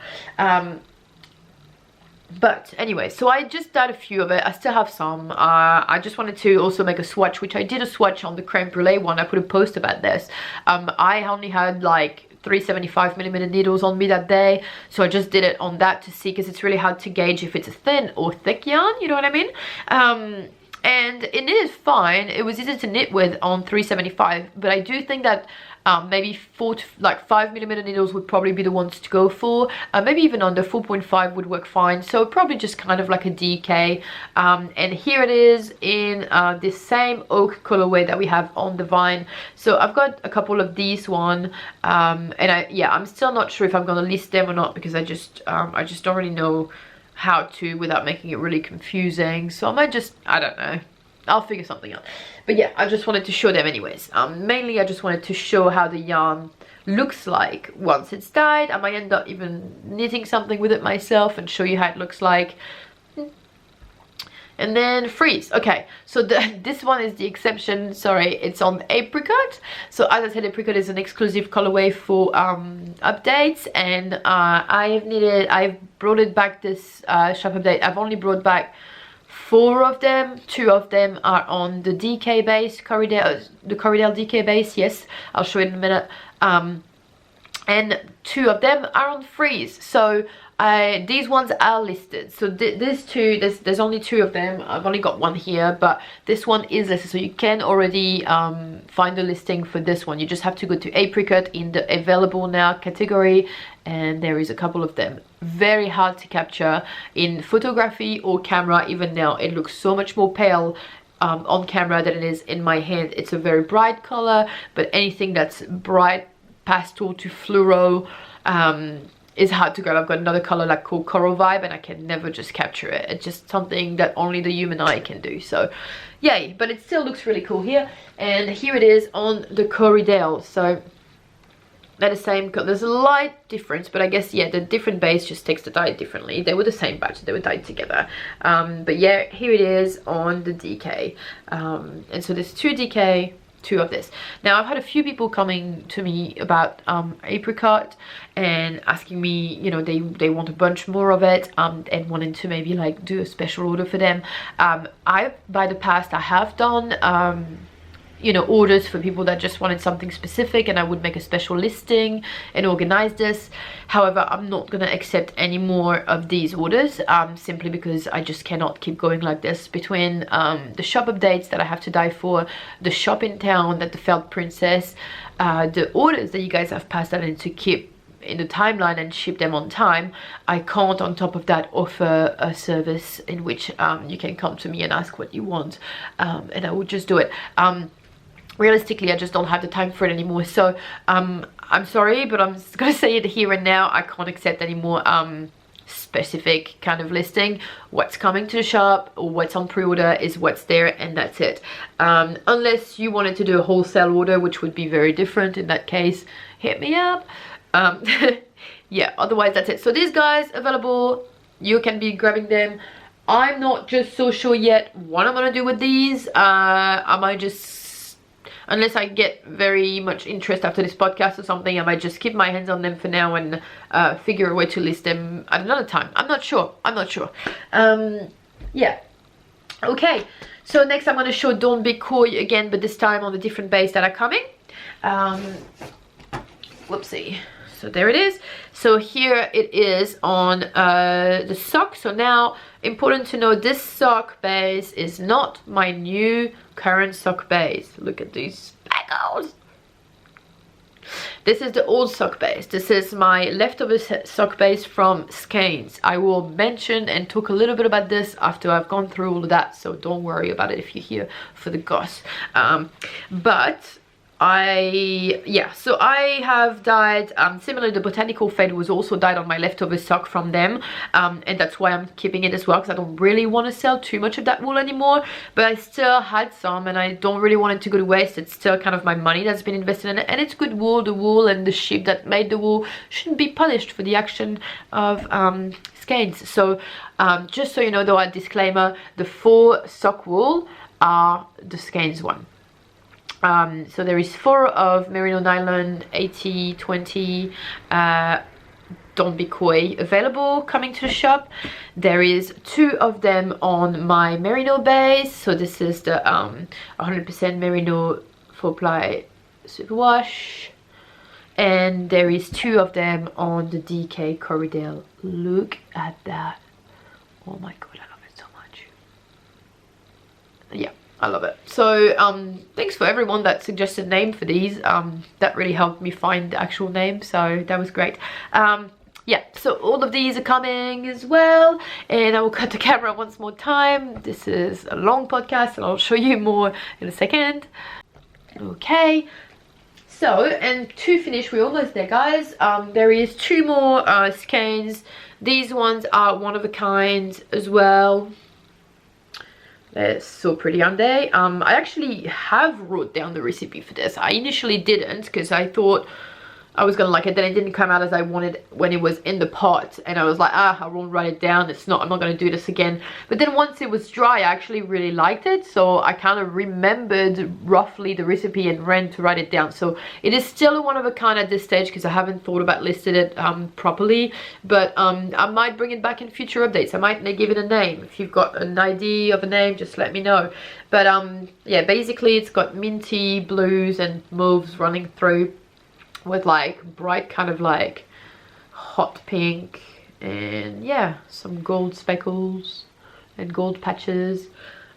But anyway, so I just dyed a few of it. I still have some. I just wanted to also make a swatch, which I did a swatch on the Creme Brulee one. I put a post about this. I only had like 375mm needles on me that day, so I just did it on that to see, because it's really hard to gauge if it's a thin or thick yarn, you know what I mean? And it knitted fine. It was easy to knit with on 375, but I do think that maybe 5mm needles would probably be the ones to go for. Maybe even under 4.5 would work fine, so probably just kind of like a DK. And here it is in this same oak colorway that we have on the vine. So I've got a couple of these one, and I'm still not sure if I'm gonna list them or not, because I just don't really know how to without making it really confusing. So I might just, I don't know, I'll figure something out. But yeah, I just wanted to show them anyways. Mainly I just wanted to show how the yarn looks like once it's dyed. I might end up even knitting something with it myself and show you how it looks like. And then freeze. Okay, so this one is the exception. Sorry, it's on Apricot. So as I said, Apricot is an exclusive colorway for updates, and I've brought it back this shop update. I've only brought back 4 of them. 2 of them are on the DK base, the Corriedale DK base. Yes, I'll show it in a minute. And 2 of them are on freeze. So these ones are listed. So these 2, there's only 2 of them. I've only got 1 here, but this one is listed, so you can already find the listing for this one. You just have to go to Apricot in the available now category, and there is a couple of them. Very hard to capture in photography or camera. Even now it looks so much more pale on camera than it is in my hand. It's a very bright color, but anything that's bright pastel to fluoro is hard to grab. I've got another color like called Coral Vibe, and I can never just capture it. It's just something that only the human eye can do. So yay, but it still looks really cool here. And here it is on the Corriedale. So they're the same, there's a light difference, but I guess, yeah, the different base just takes the dye differently. They were the same batch, they were dyed together. But yeah, here it is on the DK. And so there's 2 DK, 2 of this. Now I've had a few people coming to me about Apricot and asking me, you know, they want a bunch more of it, and wanting to maybe like do a special order for them. By the past I have done you know, orders for people that just wanted something specific, and I would make a special listing and organize this. However, I'm not gonna accept any more of these orders, simply because I just cannot keep going like this between the shop updates that I have to dye for, the shop in town that the Felt Princess, the orders that you guys have passed on to keep in the timeline and ship them on time. I can't on top of that offer a service in which you can come to me and ask what you want, and I would just do it. Realistically, I just don't have the time for it anymore. So I'm sorry, but I'm just gonna say it here and now. I can't accept any more specific kind of listing. What's coming to the shop or what's on pre-order is what's there, and that's it. Unless you wanted to do a wholesale order, which would be very different. In that case, hit me up. Yeah, otherwise that's it. So these guys available, you can be grabbing them. I'm not just so sure yet what I'm gonna do with these. I might just, unless I get very much interest after this podcast or something, I might just keep my hands on them for now and figure a way to list them at another time. I'm not sure. Yeah. Okay, so next I'm going to show Don't Be Coy again, but this time on the different base that are coming. Whoopsie. So there it is. So here it is on the sock. So now, important to know, this sock base is not my new current sock base. Look at these speckles. This is the old sock base. This is my leftover sock base from Skeins. I will mention and talk a little bit about this after I've gone through all of that, so don't worry about it if you're here for the goss. But so I have dyed, similarly the Botanical Fade was also dyed on my leftover sock from them, and that's why I'm keeping it as well, because I don't really want to sell too much of that wool anymore, but I still had some and I don't really want it to go to waste. It's still kind of my money that's been invested in it, and it's good wool. The wool and the sheep that made the wool shouldn't be punished for the action of skeins. So just so you know though, a disclaimer, the 4 sock wool are the skeins one. So there is 4 of Merino Nylon 80/20 Don't Be Coy available coming to the shop. There is 2 of them on my Merino base. So this is the 100% Merino 4-ply superwash, and there is 2 of them on the DK Corriedale. Look at that. Oh my god, I love it so much. Yeah, I love it. So thanks for everyone that suggested name for these. That really helped me find the actual name, so that was great. Yeah, so all of these are coming as well, and I will cut the camera once more time. This is a long podcast and I'll show you more in a second. Okay, so, and to finish, we're almost there guys. There is 2 more skeins. These ones are one of a kind as well. They're so pretty, aren't they? I actually have wrote down the recipe for this. I initially didn't because I thought I was gonna like it, then it didn't come out as I wanted when it was in the pot, and I was like, I won't write it down, I'm not gonna do this again. But then once it was dry, I actually really liked it, so I kind of remembered roughly the recipe and ran to write it down. So it is still a one of a kind at this stage because I haven't thought about listed it properly, but I might bring it back in future updates. I might give it a name. If you've got an idea of a name, just let me know. But yeah, basically it's got minty blues and mauves running through, with like bright kind of like hot pink, and yeah, some gold speckles and gold patches.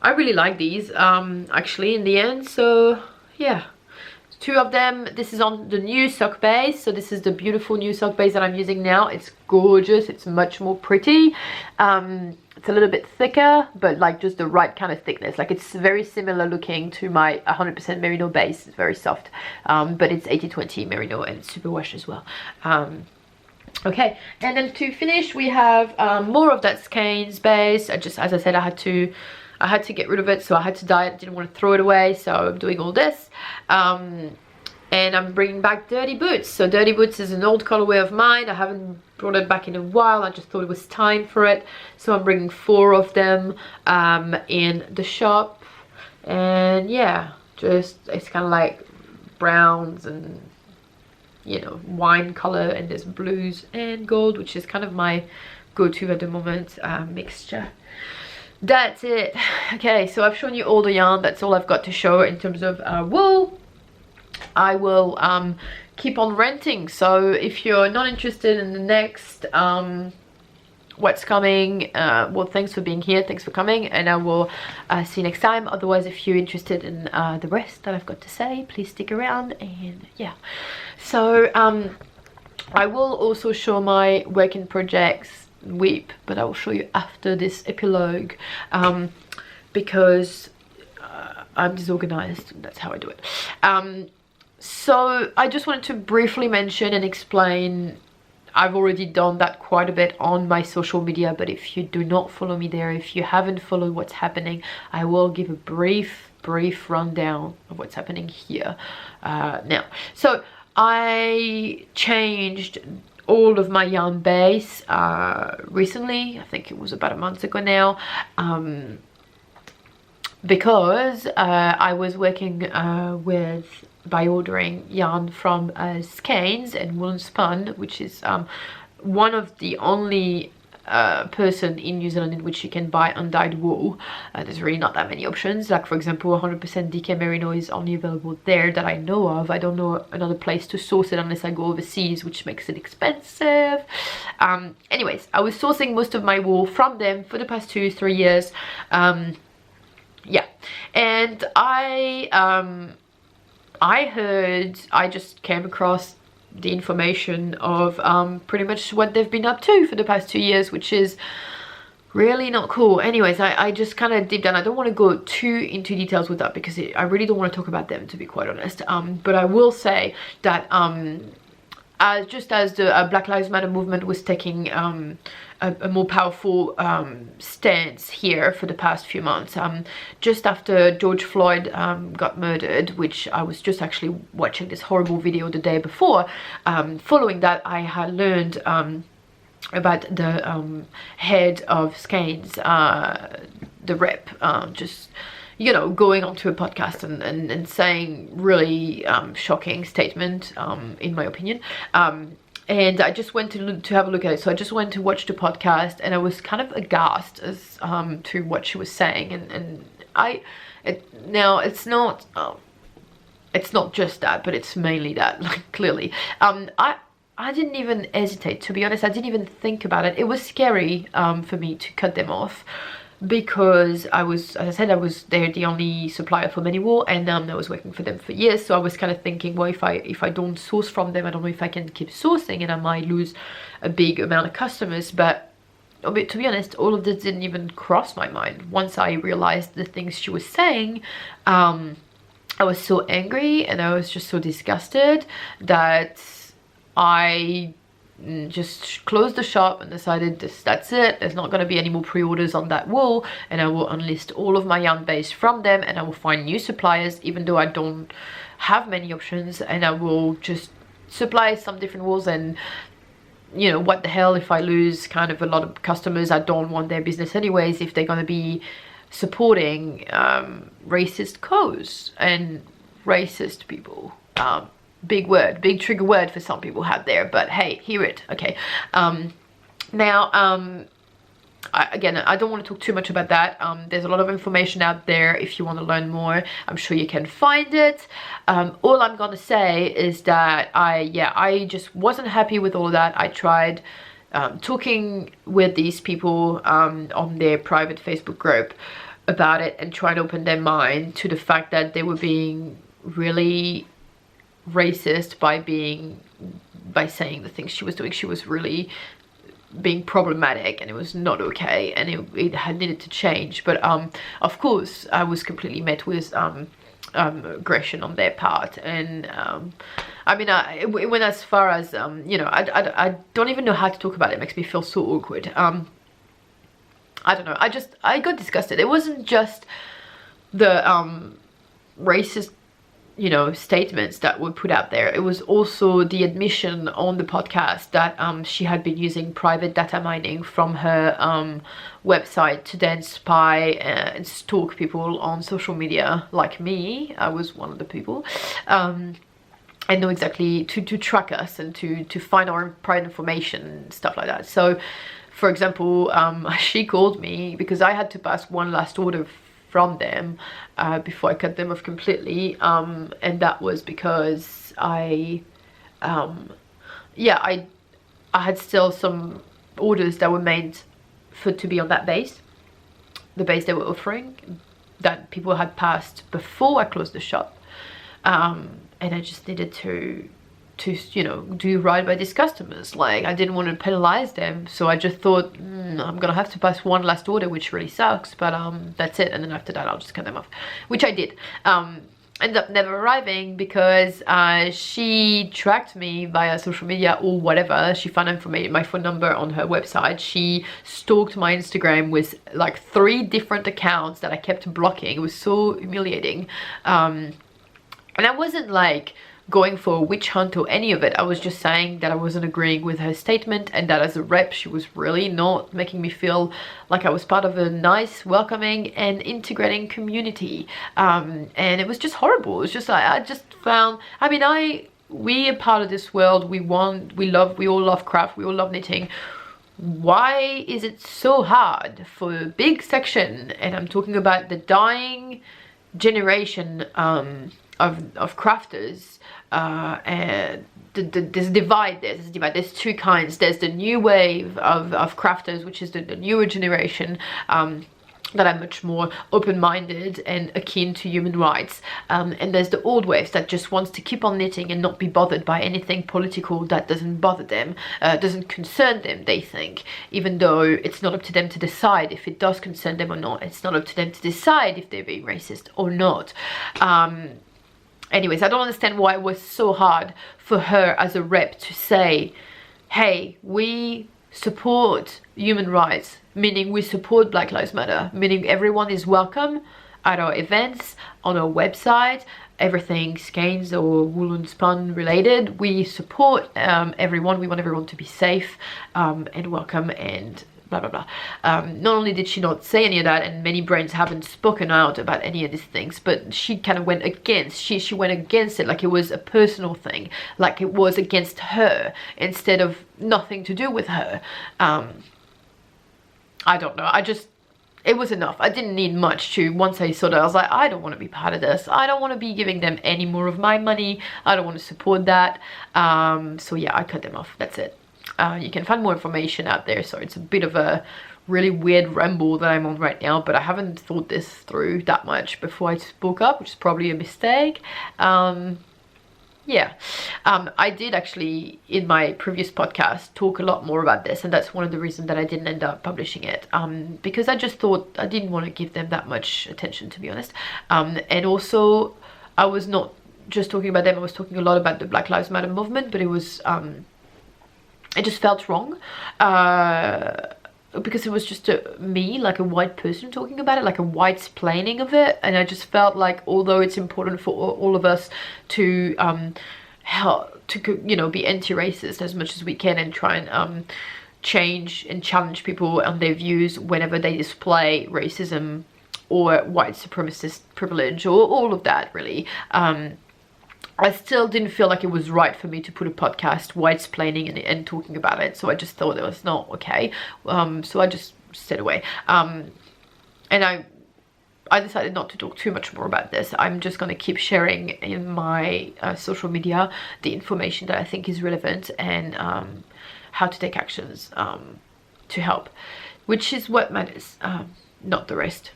I really like these actually in the end. So yeah, 2 of them. This is on the new sock base, so this is the beautiful new sock base that I'm using now. It's gorgeous, it's much more pretty. It's a little bit thicker, but like just the right kind of thickness. Like it's very similar looking to my 100% Merino base. It's very soft, but it's 80/20 Merino and it's superwash as well. Okay, and then to finish, we have more of that skeins base. As I said, I had to get rid of it, so I had to dye it. Didn't want to throw it away, so I'm doing all this. And I'm bringing back Dirty Boots. So Dirty Boots is an old colorway of mine. I haven't brought it back in a while. I just thought it was time for it. So I'm bringing 4 of them in the shop. And yeah, just it's kind of like browns and, you know, wine color, and there's blues and gold, which is kind of my go-to at the moment mixture. That's it. Okay, so I've shown you all the yarn. That's all I've got to show in terms of wool. I will keep on renting, so if you're not interested in the next what's coming, well, thanks for being here, thanks for coming, and I will see you next time. Otherwise, if you're interested in the rest that I've got to say, please stick around. And yeah, so I will also show my work in projects weep, but I will show you after this epilogue, because I'm disorganized. That's how I do it. So I just wanted to briefly mention and explain, I've already done that quite a bit on my social media, but if you do not follow me there, if you haven't followed what's happening, I will give a brief rundown of what's happening here now. So I changed all of my yarn base recently. I think it was about a month ago now, because I was working by ordering yarn from Skeins and Woolen Spun, which is one of the only person in New Zealand in which you can buy undyed wool. There's really not that many options. Like for example, 100% DK Merino is only available there that I know of. I don't know another place to source it unless I go overseas, which makes it expensive. Anyways, I was sourcing most of my wool from them for the past 2-3 years. Yeah, and I just came across the information of pretty much what they've been up to for the past 2 years, which is really not cool. Anyways, I just kind of deep down, I don't want to go too into details with that because I really don't want to talk about them, to be quite honest. But I will say that just as the Black Lives Matter movement was taking a more powerful stance here for the past few months, just after George Floyd got murdered, which I was just actually watching this horrible video the day before, following that I had learned about the head of Skeins, the rep, just, you know, going onto a podcast and saying really shocking statement, in my opinion. And I just went to have a look at it. So I just went to watch the podcast, and I was kind of aghast as to what she was saying. And now it's not just that, but it's mainly that, like, clearly. I didn't even hesitate, to be honest. I didn't even think about it. It was scary for me to cut them off, because I was, as I said, they're the only supplier for many wool, and I was working for them for years. So I was kind of thinking, well, if I don't source from them, I don't know if I can keep sourcing, and I might lose a big amount of customers. But to be honest, all of this didn't even cross my mind. Once I realized the things she was saying, I was so angry and I was just so disgusted that I just closed the shop and decided that's it. There's not going to be any more pre-orders on that wool, and I will unlist all of my yarn base from them, and I will find new suppliers, even though I don't have many options, and I will just supply some different wools. And, you know, what the hell if I lose kind of a lot of customers? I don't want their business anyways if they're going to be supporting racist cause and racist people. Big word, big trigger word for some people out there, but hey, hear it. Okay. Again, I don't want to talk too much about that. There's a lot of information out there. If you want to learn more, I'm sure you can find it. All I'm gonna say is that I just wasn't happy with all of that. I tried talking with these people on their private Facebook group about it, and trying to open their mind to the fact that they were being really racist by saying the things she was doing. She was really being problematic, and it was not okay, and it had needed to change. But of course I was completely met with aggression on their part, and I mean, it went as far as you know, I don't even know how to talk about it. It makes me feel so awkward. I don't know, I got disgusted. It wasn't just the racist, you know, statements that were put out there. It was also the admission on the podcast that she had been using private data mining from her website to then spy and stalk people on social media, like me. I was one of the people, and know exactly to track us and to find our private information and stuff like that. So for example, she called me because I had to pass one last order from them before I cut them off completely, and that was because I had still some orders that were made to be on that base, the base they were offering, that people had passed before I closed the shop, and I just needed to you know, do right by these customers. Like, I didn't want to penalize them, so I just thought, I'm gonna have to pass one last order, which really sucks, but that's it. And then after that I'll just cut them off, which I did. Ended up never arriving because she tracked me via social media or whatever. She found information, my phone number on her website. She stalked my Instagram with like 3 different accounts that I kept blocking. It was so humiliating, and I wasn't like going for a witch hunt or any of it. I was just saying that I wasn't agreeing with her statement, and that as a rep she was really not making me feel like I was part of a nice, welcoming and integrating community, and it was just horrible. It was just like, I just found, I mean, we are part of this world. We all love craft, we all love knitting. Why is it so hard for a big section, and I'm talking about the dying generation of crafters, and there's a divide. There's 2 kinds. There's the new wave of crafters, which is the newer generation, that are much more open-minded and akin to human rights, and there's the old waves that just wants to keep on knitting and not be bothered by anything political that doesn't bother them, doesn't concern them, they think, even though it's not up to them to decide if it does concern them or not. It's not up to them to decide if they're being racist or not. Anyways, I don't understand why it was so hard for her as a rep to say, hey, we support human rights, meaning we support Black Lives Matter, meaning everyone is welcome at our events, on our website, everything skeins or woolen spun related. We support everyone. We want everyone to be safe and welcome and blah blah blah. Not only did she not say any of that, and many brands haven't spoken out about any of these things, but she kind of went against, she went against it like it was a personal thing, like it was against her instead of nothing to do with her. I don't know, it was enough. I didn't need much to, once I saw that, I was like, I don't want to be part of this. I don't want to be giving them any more of my money. I don't want to support that. So yeah, I cut them off. That's it. You can find more information out there. So it's a bit of a really weird ramble that I'm on right now, but I haven't thought this through that much before I spoke up, which is probably a mistake. Yeah, I did actually in my previous podcast talk a lot more about this, and that's one of the reasons that I didn't end up publishing it, because I just thought I didn't want to give them that much attention, to be honest. And also I was not just talking about them, I was talking a lot about the Black Lives Matter movement, but it was it just felt wrong, because it was just me, like a white person talking about it, like a white explaining of it. And I just felt like, although it's important for all of us to help to, you know, be anti-racist as much as we can and try and change and challenge people on their views whenever they display racism or white supremacist privilege or all of that, really, I still didn't feel like it was right for me to put a podcast white-splaining and talking about it. So I just thought it was not okay. So I just stayed away. And I decided not to talk too much more about this. I'm just going to keep sharing in my social media the information that I think is relevant and how to take actions to help, which is what matters, not the rest.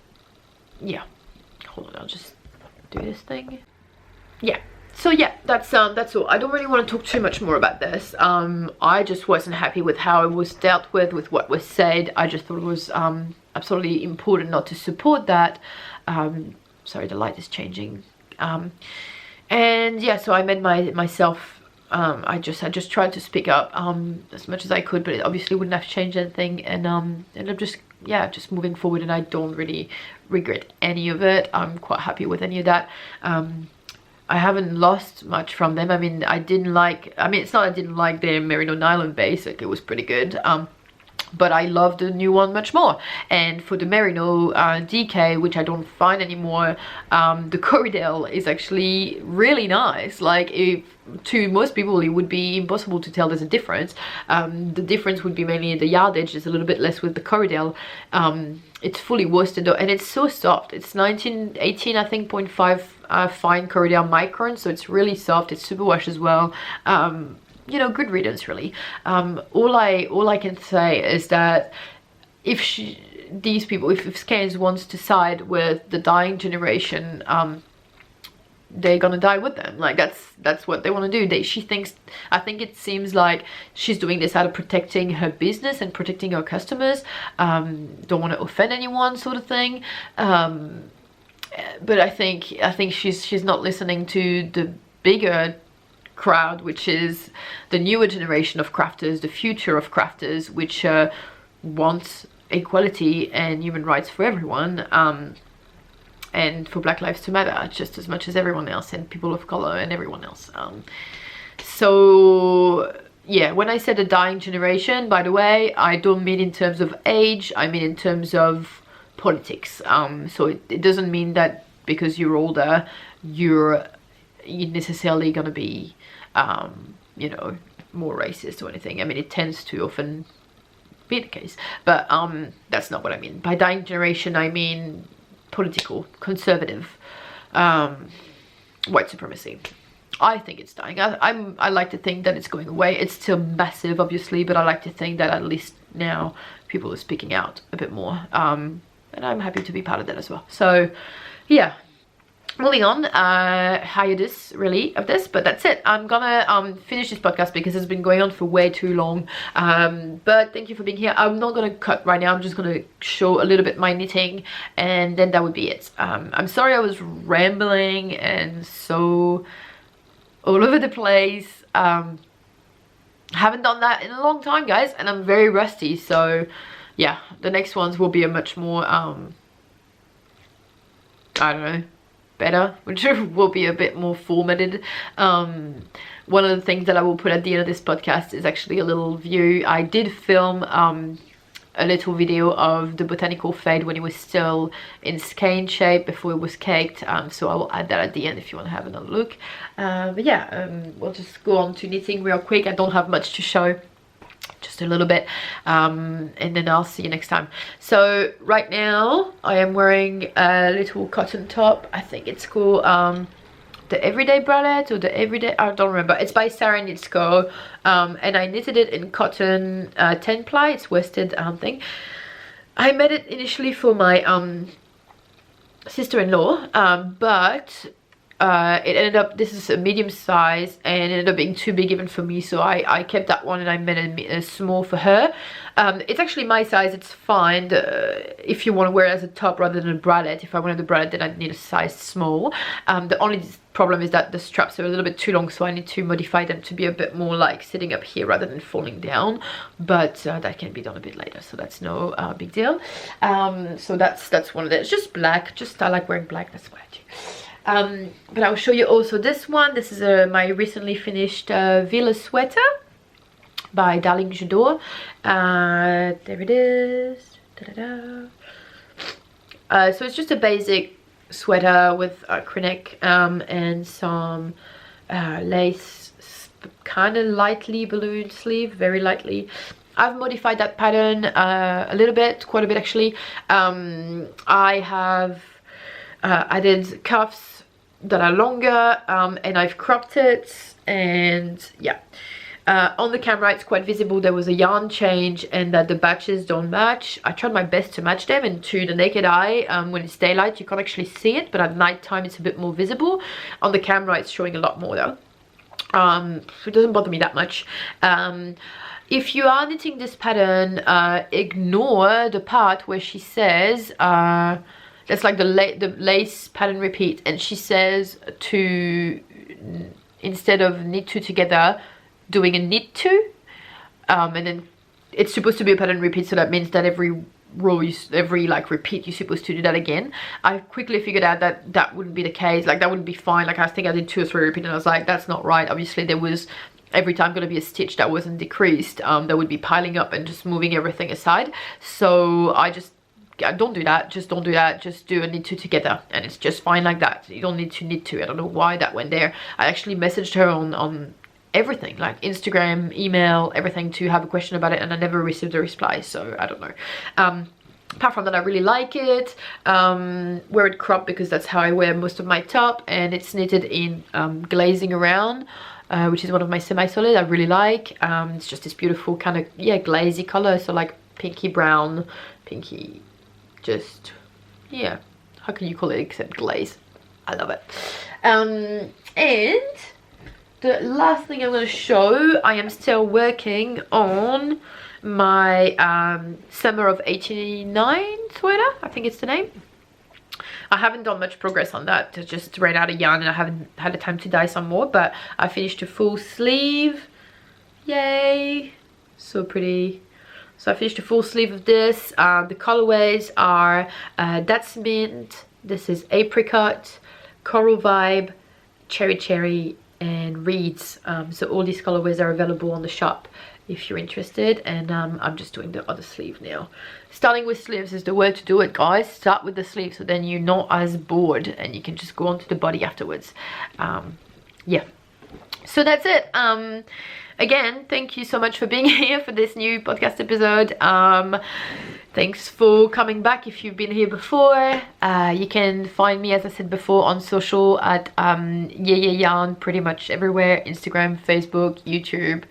Yeah. Hold on, I'll just do this thing. Yeah. So yeah, that's all. I don't really want to talk too much more about this. I just wasn't happy with how it was dealt with what was said. I just thought it was absolutely important not to support that. Sorry, the light is changing. And yeah, so I made myself. I just tried to speak up as much as I could, but it obviously wouldn't have changed anything. And I'm just moving forward, and I don't really regret any of it. I'm quite happy with any of that. I haven't lost much from them. I mean, it's not I didn't like their Merino nylon base, like it was pretty good. But I love the new one much more. And for the Merino DK, which I don't find anymore, the Corridel is actually really nice. Like, to most people it would be impossible to tell there's a difference. The difference would be mainly the yardage is a little bit less with the Corridel. It's fully worsted though, and it's so soft. It's 1918, I think, 0.5 fine Corridel micron, so it's really soft. It's super wash as well. You know, good riddance, really. All I can say is that if Skeins wants to side with the dying generation, they're gonna die with them. Like, that's what they want to do. I think it seems like she's doing this out of protecting her business and protecting her customers, don't want to offend anyone, sort of thing. But I think she's not listening to the bigger crowd, which is the newer generation of crafters, the future of crafters, which wants equality and human rights for everyone, and for Black Lives to matter just as much as everyone else, and people of color and everyone else. So yeah, when I said a dying generation, by the way, I don't mean in terms of age, I mean in terms of politics. So it doesn't mean that because you're older you're necessarily gonna be you know, more racist or anything. I mean, it tends to often be the case, but that's not what I mean. By dying generation, I mean political, conservative, white supremacy. I think it's dying. I like to think that it's going away. It's still massive, obviously, but I like to think that at least now people are speaking out a bit more. and I'm happy to be part of that as well. So yeah, moving on, hiatus really of this, but that's it. I'm gonna finish this podcast because it's been going on for way too long, but thank you for being here. I'm not gonna cut right now. I'm just gonna show a little bit my knitting, and then that would be it. I'm sorry I was rambling and so all over the place. Haven't done that in a long time, guys, and I'm very rusty, so yeah, the next ones will be a much more I don't know, better, which will be a bit more formatted. One of the things that I will put at the end of this podcast is actually a little view. I did film a little video of the Botanical Fade when it was still in skein shape before it was caked, so I will add that at the end if you want to have another look. But yeah, we'll just go on to knitting real quick. I don't have much to show, just a little bit, and then I'll see you next time. So right now I am wearing a little cotton top. I think it's called the Everyday Bralette or the Everyday, I don't remember. It's by Sarah Knits Co, and I knitted it in cotton 10 ply. It's worsted thing. I made it initially for my sister-in-law, but it ended up, this is a medium size, and it ended up being too big even for me, so I kept that one and I made a small for her. It's actually my size. It's fine if you want to wear it as a top rather than a bralette. If I wanted a bralette, then I'd need a size small. The only problem is that the straps are a little bit too long, so I need to modify them to be a bit more like sitting up here rather than falling down, but that can be done a bit later, so that's no big deal. So that's one of it. It's just black, just I like wearing black, that's why I do. But I'll show you also this one. This is my recently finished Vela Sweater by Darling J'adore. There it is. Da-da-da. So it's just a basic sweater with a crew-neck and some lace, kind of lightly ballooned sleeve, very lightly. I've modified that pattern a little bit, quite a bit actually. I have added cuffs that are longer, and I've cropped it, and yeah. On the camera it's quite visible there was a yarn change and that the batches don't match. I tried my best to match them, and to the naked eye, when it's daylight you can't actually see it, but at night time it's a bit more visible. On the camera it's showing a lot more though. It doesn't bother me that much. If you are knitting this pattern, ignore the part where she says that's like the lace pattern repeat, and she says to, instead of knit two together, doing a knit two, and then it's supposed to be a pattern repeat, so that means that every row, every like repeat, you're supposed to do that again. I quickly figured out that that wouldn't be the case, like that wouldn't be fine. Like I think I did 2 or 3 repeats and I was like, that's not right. Obviously there was every time going to be a stitch that wasn't decreased, that would be piling up and just moving everything aside. So I just, don't do that, just don't do that, just do a knit two together and it's just fine like that. You don't need to knit two. I don't know why that went there. I actually messaged her on everything, like Instagram, email, everything, to have a question about it, and I never received a reply, so I don't know. Apart from that, I really like it. Wear it cropped because that's how I wear most of my top, and it's knitted in glazing around, which is one of my semi-solid I really like. It's just this beautiful kind of, yeah, glazy color, so like pinky brown, pinky, just, yeah, how can you call it except glaze? I love it. And the last thing I'm going to show, I am still working on my Summer of '89 sweater, I think it's the name. I haven't done much progress on that. I just ran out of yarn and I haven't had the time to dye some more, but I finished a full sleeve. Yay, so pretty. So I finished a full sleeve of this. The colorways are That's Mint, this is Apricot, Coral Vibe, Cherry Cherry, and Reeds. So all these colorways are available on the shop if you're interested, and I'm just doing the other sleeve now. Starting with sleeves is the way to do it, guys. Start with the sleeve, so then you're not as bored and you can just go on to the body afterwards. Yeah, so that's it. Again, thank you so much for being here for this new podcast episode. Thanks for coming back if you've been here before. You can find me, as I said before, on social at yarn, pretty much everywhere. Instagram, Facebook, YouTube,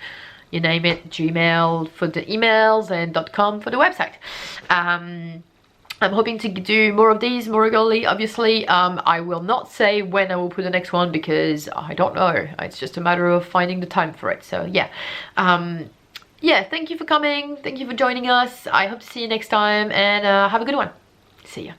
you name it. Gmail for the emails, and .com for the website. I'm hoping to do more of these more regularly, obviously. I will not say when I will put the next one because I don't know. It's just a matter of finding the time for it. So yeah. Yeah, thank you for coming. Thank you for joining us. I hope to see you next time, and have a good one. See ya.